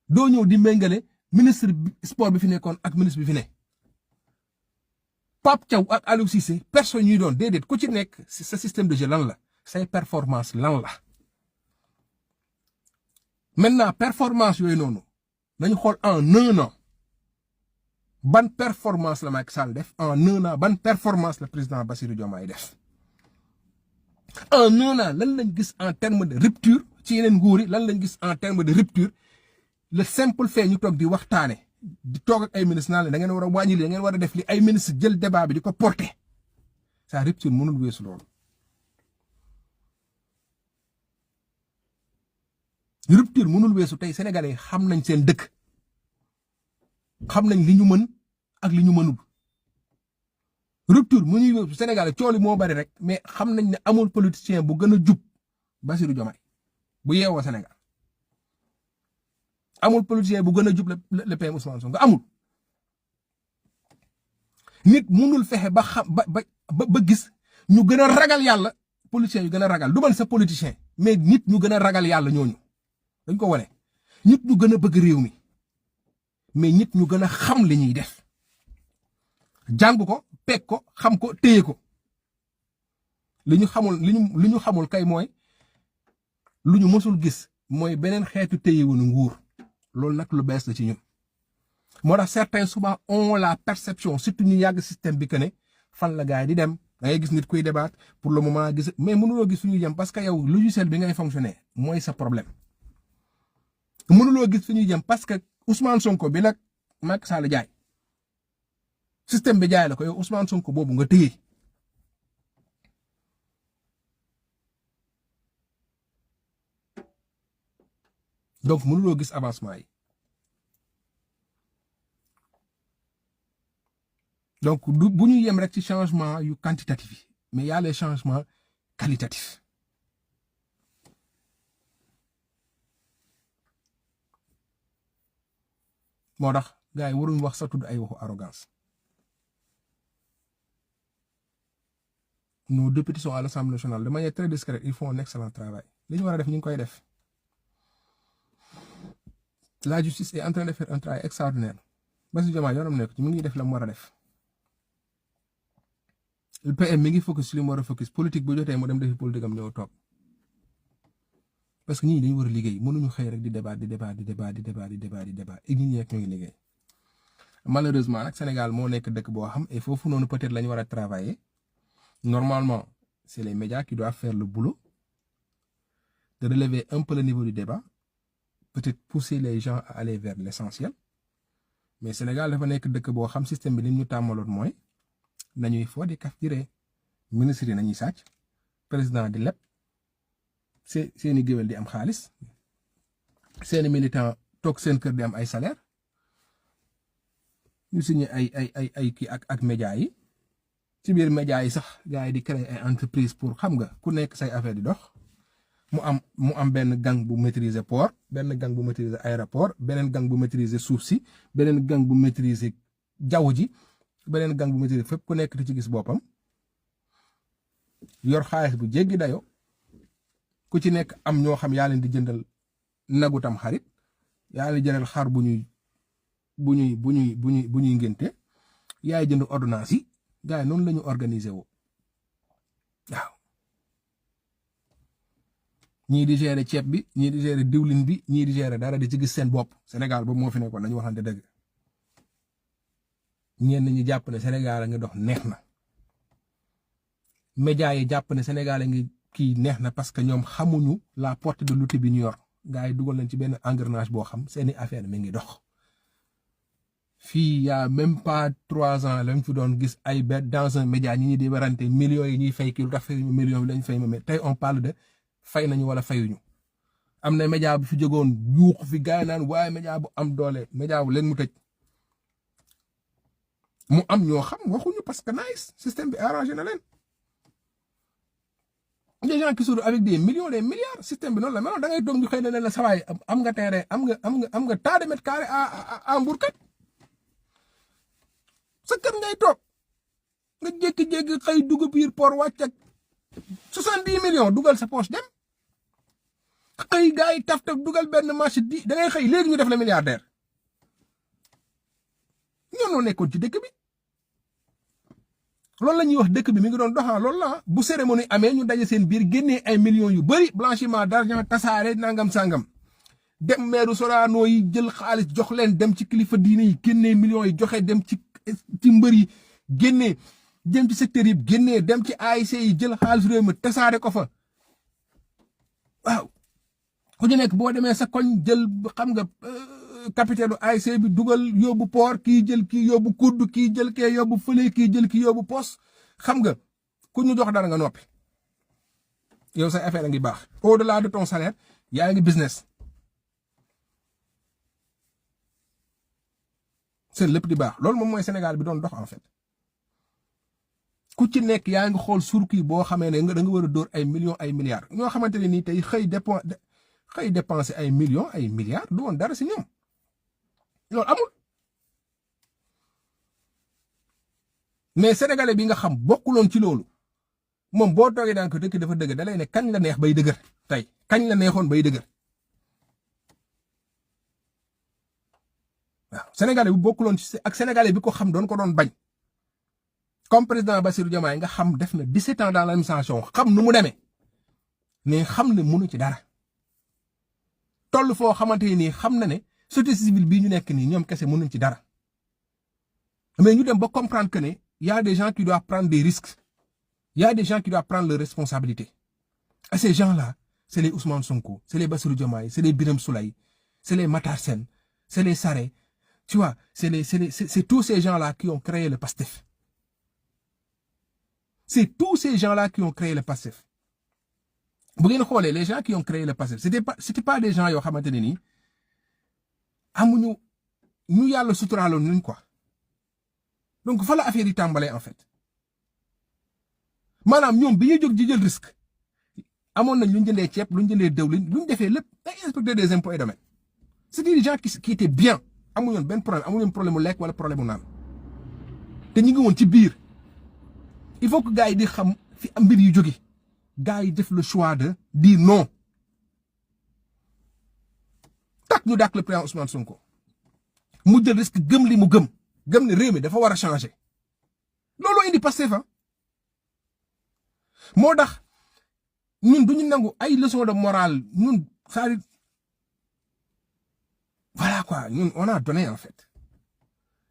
doo ñëw di méngale ministre sport bi fi nekkoon ak ministre bi fi ne Pape Thiaw ak Aliou Cissé personne ñuy doon déedéet ku ci nekk sa système de jeu lan la say performance lan la maintenant performance yooyu noonu nañu xool en 1 an ban performance la Macky Sall def en 1 an ban performance la président Bassirou Diomaye def en 1 an lan lañ gis en terme de rupture ci yeneen nguur yi lan lañ gis en terme de rupture le simple fait ñu toog di waxtaane di toog ak ay ministres naan la da ngeen war a wàññi li da ngeen war a def li ay ministres jël débat bi di ko porter sa rupture mënul weesu loolu rupture mënul weesu tey sénégalais xam nañ seen dëkk xam nañ li ñu mën ak li ñu mënul rupture mu ñuy weesu sénégalais cooli moo bari rek mais xam nañ ne amul politicien bu gën a jub Bassirou Diomaye bu yeewoo Sénégal amul politicien bu gën a jub le PM Ousmane Sonko amul nit mënul fexe ba xam ba gis ñu gën a ragal yàlla politicien yu gën a ragal du man sa politicien mais nit ñu gën a ragal yàlla ñooñu dañ ko wane nit ñu gën a bëgg réew mi mais nit ñu gën a xam li ñuy def jàng ko peg ko xam ko téye ko li ñu xamul kay mooy lu ñu mësul gis mooy beneen xeetu téyewunu nguur loolu nag lu bees la ci ñun moo tax certains souvent ont la perception surtout ñu yàgg système bi que ne fan la gars yi di dem da ngay gis nit kuy débat pour le moment gis mais mënuloo gis fu ñuy jëm parce que yow logiciel bi ngay fonctionner mooy sa problème mënuloo gis fu ñuy jëm parce que Ousmane Sonko bi la Macky Sall jaay système bi jaay la ko yow Ousmane Sonko boobu nga téye donc mënuloo gis avancement yi donc bu ñu yem rek ci changement yu quantitatif yi mais y a les changements qualitatifs moo tax gars yi waruñu wax sa tudd ay waxu arrogance nos députés sont à l'Assemblée nationale de manière très discrète ils font un excellent travail li ñu war a def ñu ngi koy def la justice est en train de faire un travail extraordinaire Bassirou Diomaye yoonam nekk ci mu ngi def la mu war a def le PM mi ngi focus ci li mu war a focus politique bu jotee mu dem defi politique am ñëw toog parce que ñii dañu war a liggéey mënuñu xëy rek di débat et ñi ñi rek ñoo ngi liggéey malheureusement nag Sénégal moo nekk dëkk boo xam et foofu noonu peut-être la ñu war a travailler normalement c'est les médias qui doivent faire le boulot de relever un peu le niveau du débat peut-être pousser les gens à aller vers l'essentiel mais Sénégal dafa nekk dëkk boo xam système bi li ñu tàmmaloon mooy nañuy foo di kaf di ree ministre yi nañuy sàcc président di leb seeni géwél di am xaalis seeni militant toog seen kër di am ay salaire ñu signé ay kii ak média yi ci biir média yi sax gars yi di créer ay entreprise pour xam nga ku nekk say affaire di dox mu am benn gang bu maîtriser port benn gang bu maîtriser aéroport beneen gang bu maîtriser suuf si beneen gang bu maîtriser jaww ji beneen gang bu maîtriser fépp ku nekk di ci gis boppam yor xaalis bu jéggi dayo ku ci nekk am ñoo xam yaa leen di jëndal nagu tam xarit yaa leen di jëndal xar bu ñuy ngénte yaay jënd ordonnance yi gars yi noonu la ñu organiser woo waaw ñii di gérer ceeb bi ñii di gérer diwlin bi ñii di gérer dara di ci gis seen bopp Sénégal boobu moo fi nekkoon nañu waxante dëgg ñenn ñi jàpp ne Sénégal a ngi dox neex na média yi jàpp ne Sénégal a ngi kii neex na parce que ñoom xamuñu la portée de l'outil bi ñu yor gars yi dugal nañ ci benn engrenage boo xam seeni affaire mi ngi dox fii y a même pas 3 ans lañ fi doon gis ay bet dans un média ñi di warante millions yi ñuy fay kii lu tax fay millions bi lañ fay mais tey on parle de fay nañu wala fayuñu. am na média bu fi jógoon yuuxu fi gars yi naan waaye média bu am doole média bu leen mu tëj mu am ñoo xam waxuñu parce que nice système bi arrangé na leen. des gens qui sont avec des millions des milliards système bi noonu la meloon da ngay toog ñu xëy na ne la sawaay am nga terrain am nga tas de mètres carrés à Mbourkat sa kër ngay toog nga jékki-jékki xëy dugg biir port wàcc ak 70 millions dugal sa poche dem xëy gars yi taf dugal benn marché di da ngay xëy léegi ñu def la milliardaire ñoo noo nekkoon ci dëkk bi. loolu la ñuy wax dëkk bi mi ngi doon doxaa loolu la bu cérémonie amee ñu daje seen biir génnee ay millions yu bëri blanchiment d'argent tasaare nangam sangam dem meeru Sorano yi jël xaalis jox leen dem ci kilifa diine yi génnee millions yi joxe dem ci mbër yi génnee dem ci secteur yi génnee dem ci AIC yi jël xaalis réew mi tasaare ko fa waaw ku ñu nekk boo demee sa koñ jël xam nga capitaine AIC bi dugal yóbbu port kii jël kii yóbbu kudd kii jël kee yóbbu fële kii jël kii yóbbu pos xam nga ku ñu jox dara nga noppi yow say affaire a ngi baax au-delà de ton salaire yaa ngi business seen lépp di baax loolu moom mooy Sénégal bi doon dox en fait ku ci nekk yaa ngi xool surki boo xamee ne da nga war a dóor ay millions ay milliards ñoo xamante ne nii tey xëy dépenser ay millions ay milliards du woon dara si ñoom loolu amul mais sénégalais bi nga xam bokkuloon ci loolu moom boo toogee daan ko dëkk dafa dëgër da lay ne kañ la neex bay dëgër tey kañ la neexoon bay dëgër waaw sénégalais bi bokkuloon ci ak sénégalais bi ko xam doon ko doon bañ comme président Bassirou Diomaye nga xam def na 17 ans dans l'administration xam nu mu demee mais xam ne mënu ci dara toll foo xamante ni xam na ne société civile bii ñu nekk nii ñoom kese mënuñ ci dara mais ñu dem ba comprendre que ne y a des gens qui doivent prendre des risques y a des gens qui doivent prendre leurs responsabilités et ces gens-là c'est les Ousmane Sonko c'est les Bassirou Diomaye c'est les Birame Souleye c'est les Matar Sène c'est les Sarré tu vois c'est tous ces gens-là qui ont créé le PASTEF c'est tous ces gens-là qui ont créé le PASTEF bu ngeen xoolee les gens qui ont créé le PASTEF c'était pas des gens yoo xamante ne nii amuñu ñu yàlla suturaaloon nañ quoi donc fa la affaire yi tàmbalee en fait maanaam ñoom bi ñuy jóg di jël risque amoon nañ lu ñu jëndee ceeb lu ñu jëndee dëwlin lu ñu defee lépp ay inspecteur des impôts et domaines c'est des gens qui étaient bien amuñu benn problème amuñu problème mu lekk wala problème mu naan te ñu ngi woon ci biir il faut que gars yi di xam fi am mbir yu jóge gars yi def le choix de dire non tak ñu dàq le président Ousmane Sonko mu jël risque gëm li mu gëm ne réew mi dafa war a changer looloo indi Pastef moo tax ñun duñu nangu ay leçon de morale ñun c'est-à-dire voilà quoi ñun on a donné en fait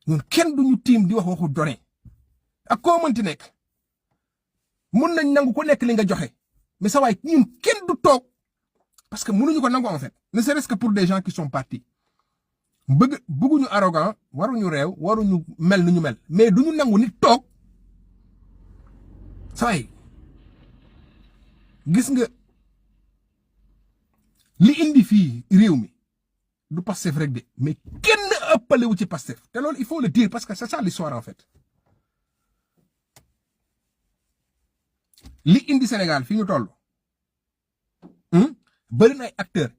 ñun kenn duñu tiim di wax waxu donné ak koo mënti nekk mun nañ nangu ko nekk li nga joxe mais sa waay ñun kenn du toog parce que mënuñu ko nangu en fait ne serait-ce que pour des gens qui sont partis bëgguñu arrogant waruñu réew waruñu mel ni ñu mel mais duñu nangu nit toog sa waay gis nga li indi fii réew mi du Pastef rek de mais kenn ëppale wu ci Pastef te loolu il faut le dire parce que c'est ça l'histoire en fait li indi Sénégal fi ñu toll bëri na ay acteurs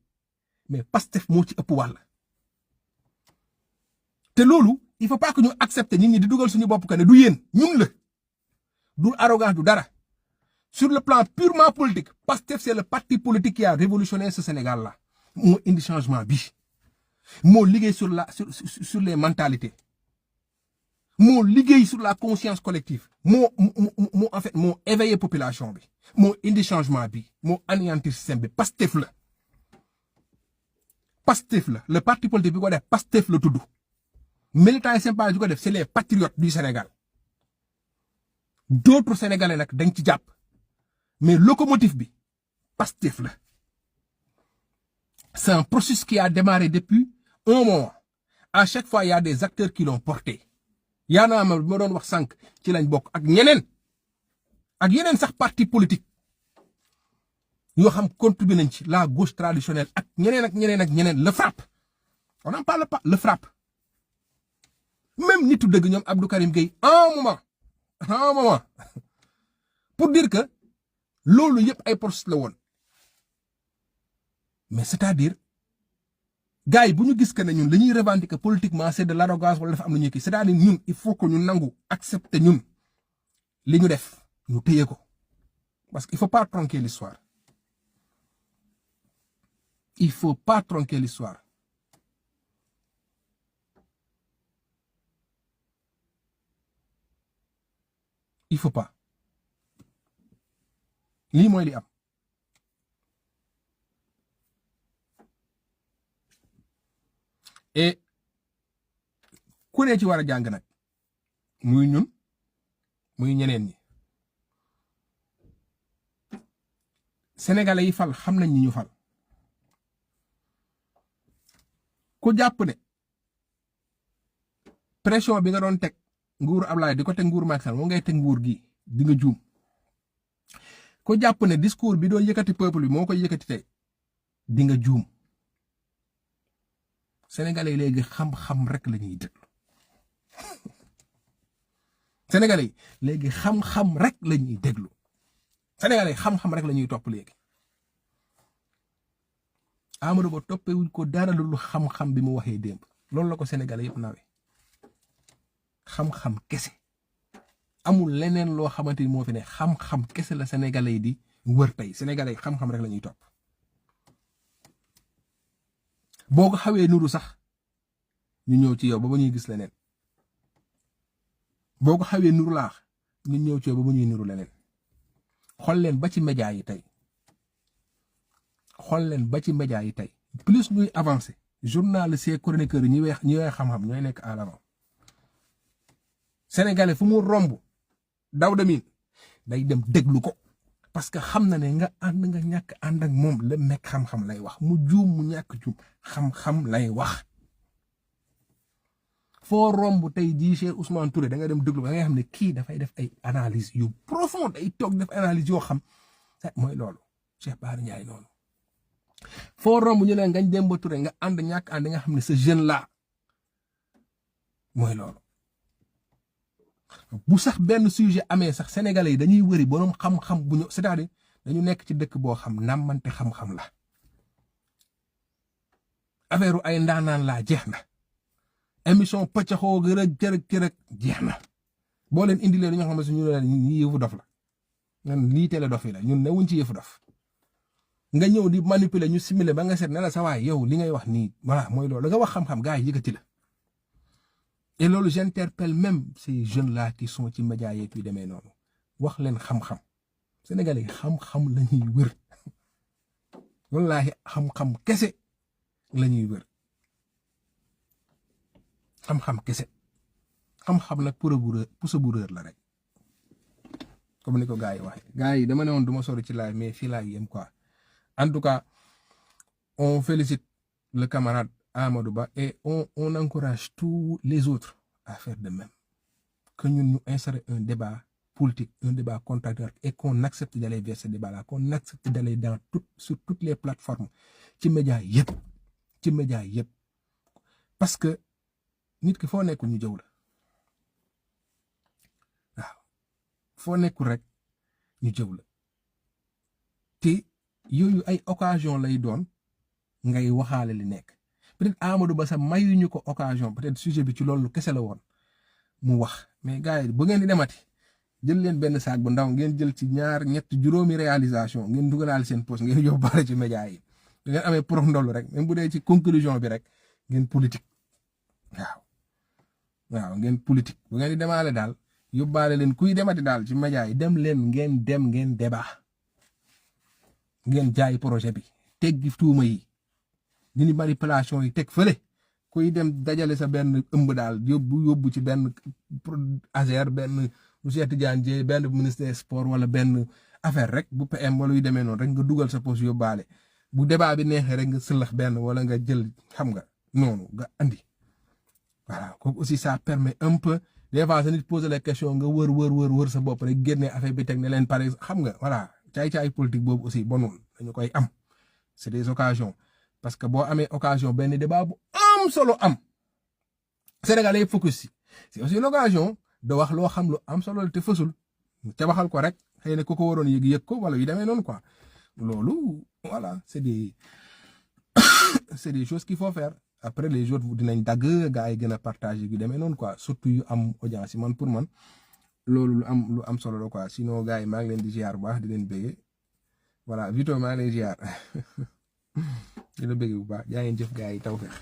mais Pastef moo ci ëpp wàll te loolu il faut pas que ñu accepter nit ñi di dugal suñu bopp que ne du yéen ñun la du arrogance du dara sur le plan purement politique Pastef c'est le parti politique qui a révolutionné ce Sénégal là moo indi changement bi moo liggéey sur les mentalités moo liggéey sur la conscience collective moo en fait moo éveillé population bi moo indi changement bi moo anéantir système bi Pastef la le parti politique bi ko def Pastef la tudd militants yi sympa du ko def c'est les patriotes du Sénégal d'autres Sénégalais nag dañ ci jàpp mais locomotive bi Pastef la c'est un processus qui a démarré depuis un moment à chaque fois il y a des acteurs qui l'ont porté Y'en a marre bi ma doon wax sànq ci lañ bokk ak ñeneen ak yeneen sax parti politique yoo xam contribué nañ ci la gauche traditionnelle ak ñeneen le FRAPP on n'en parle pas le FRAPP même nitu dëgg ñoom Abdou Karim Gueye un moment pour dire que loolu yëpp ay processus la woon mais c'est-à-dire gars yi bu ñu gis que ne ñun li ñuy revendiquer politiquement c'est de l'arrogance wala dafa am lu ñuy kii c'est-à-dire ñun il faut que ñu nangu accepter ñun li ñu def ñu téye ko parce qu'il faut pas tronquer l'histoire il faut pas tronquer l'histoire il faut pas lii mooy li am et ku ne ci war a jàng nag muy ñun muy ñeneen ñi sénégalais yi fal xam nañ ñi ñu fal ku jàpp ne pression bi nga doon teg nguuru Ablaye di ko teg nguuru Macky Sall moo ngay teg nguur gi di nga juum ku jàpp ne discours bi doon yëkkati peuple bi moo koy yëkkati tey di nga juum sénégalais yi léegi xam-xam rek la ñuy déglu sénégalais yi léegi xam-xam rek la ñuy déglu sénégalais yi xam-xam rek la ñuy topp léegi Amadou Ba toppewuñ ko dara lu xam-xam bi mu waxee démb loolu la ko sénégalais yëpp nawee xam-xam kese amul leneen loo xamante ni moo fi ne xam-xam kese la sénégalais yi di wër tey sénégalais yi xam-xam rek la ñuy topp boo ko xawee nuru sax ñu ñëw ci yow ba ñuy gis leneen boo ko xawee nuru laax ñu ñëw ci yow ba ñuy nuru leneen xool leen ba ci média yi tey xool leen ba ci média yi tey plus ñuy avancer journalistes chroniqueurs yi ñi weex xam-xam ñooy nekk à l'avant sénégalais fu mu romb daw demin day dem déglu ko parce que xam na ne nga ànd nga ñàkk ànd ak moom la nekk xam-xam lay wax mu juum mu ñàkk juum xam-xam lay wax foo romb tey jii Cheikh Ousmane Touré da nga dem déglu ba nga xam ne kii dafay def ay analyse yu profonde ay toog def analyse yoo xam mooy loolu Cheikh Bara Ndiaye noonu foo romb ñu ne Ngagne Demba Touré nga ànd ñàkk ànd nga xam ne ce jeune là mooy loolu bu sax benn sujet amee sax sénégalais yi dañuy wëri borom xam-xam bu ñu c'est-à-dire dañu nekk ci dëkk boo xam nàmmante xam-xam la affaire ay ndaanaan laa jeex na émission pëccaxoo gërëg jeex na boo leen indi leen ñoo xam ne suñu leen ñi yëfu dof la ñun lii télé dof yi la ñun newuñ ci yëfu dof nga ñëw di manipuler ñu simuler ba nga seet ne la sa waay yow li ngay wax nii voilà mooy loolu da nga wax xam-xam gars yi yëkkati la et loolu j'interpelle même ces jeunes là qui sont ci médias yi puis demee noonu wax leen xam-xam sénégalais xam-xam la ñuy wër wallaahi xam-xam kese la ñuy wër xam-xam kese xam-xam nag puso bu réer la rek comme ni ko gars yi waxee gars yi dama ne woon du ma sori ci live mais fii laa yem quoi en tout cas on félicite le camarade Amadou Ba et on encourage tous les autres à faire de même que ñun ñu insérer un débat politique un débat contradictoire et qu'on accepte d'aller vers ce débat là qu'on accepte d'aller sur toutes les plateformes ci médias yëpp parce que nit ki foo nekkul ñu jëw la waaw foo nekkul rek ñu jëw la te yooyu ay occasion lay doon ngay waxaale li nekk peut-être Amadou Ba sax mayuñu ko occasion peut-être sujet bi ci loolu kese la woon mu wax mais gars yi bu ngeen di demati jël leen benn saak bu ndaw ngeen jël ci ñaar ñett juróomi réalisation ngeen dugalaal seen poste ngeen yóbbaale ci média yi da ngeen amee prof ndollu rek même bu dee ci conclusion bi rek ngeen politique waaw ngeen politique bu ngeen di demaale daal yóbbaale leen kuy demati daal ci média yi dem leen ngeen débat ngeen jaay projet bi teggi tuuma yi dini manipulation yi teg fële kuy dem dajale sa benn ëmb daal yóbbu ci benn ASER benn Cheikh Tidiane Dièye benn ministre des sports wala benn affaire rek bu PM wala yu demee noonu rek nga dugal sa poste yóbbaale bu débat bi neexee rek nga sëlax benn wala nga jël xam nga noonu nga andi voilà kooku aussi ça permet un peu des fois sa nit poser les questions nga wër sa bopp rek génne affaire bi teg ne leen par exemple xam nga voilà caay politique boobu aussi bonul dañu koy am c'est des occasions parce que boo amee occasion benn débat bu am solo am Sénégalais focus si c'est aussi l'occasion de wax loo xam lu am solo te fësul ca waxal ko rek xëy na ku ko waroon yëg ko wala yu demee noonu quoi loolu voilà c'est des choses qu'il faut faire après les autres dinañ dagg gars yi gën a partager yu demee noonu quoi surtout yu am audience man pour man loolu lu am solo la quoi sinon gars yi maa ngi leen di ziar bu baax di leen bëggee voilà Vito maa ngi lay ziar di la bëggee bu baax yaa ngi jëf gars yi taw feex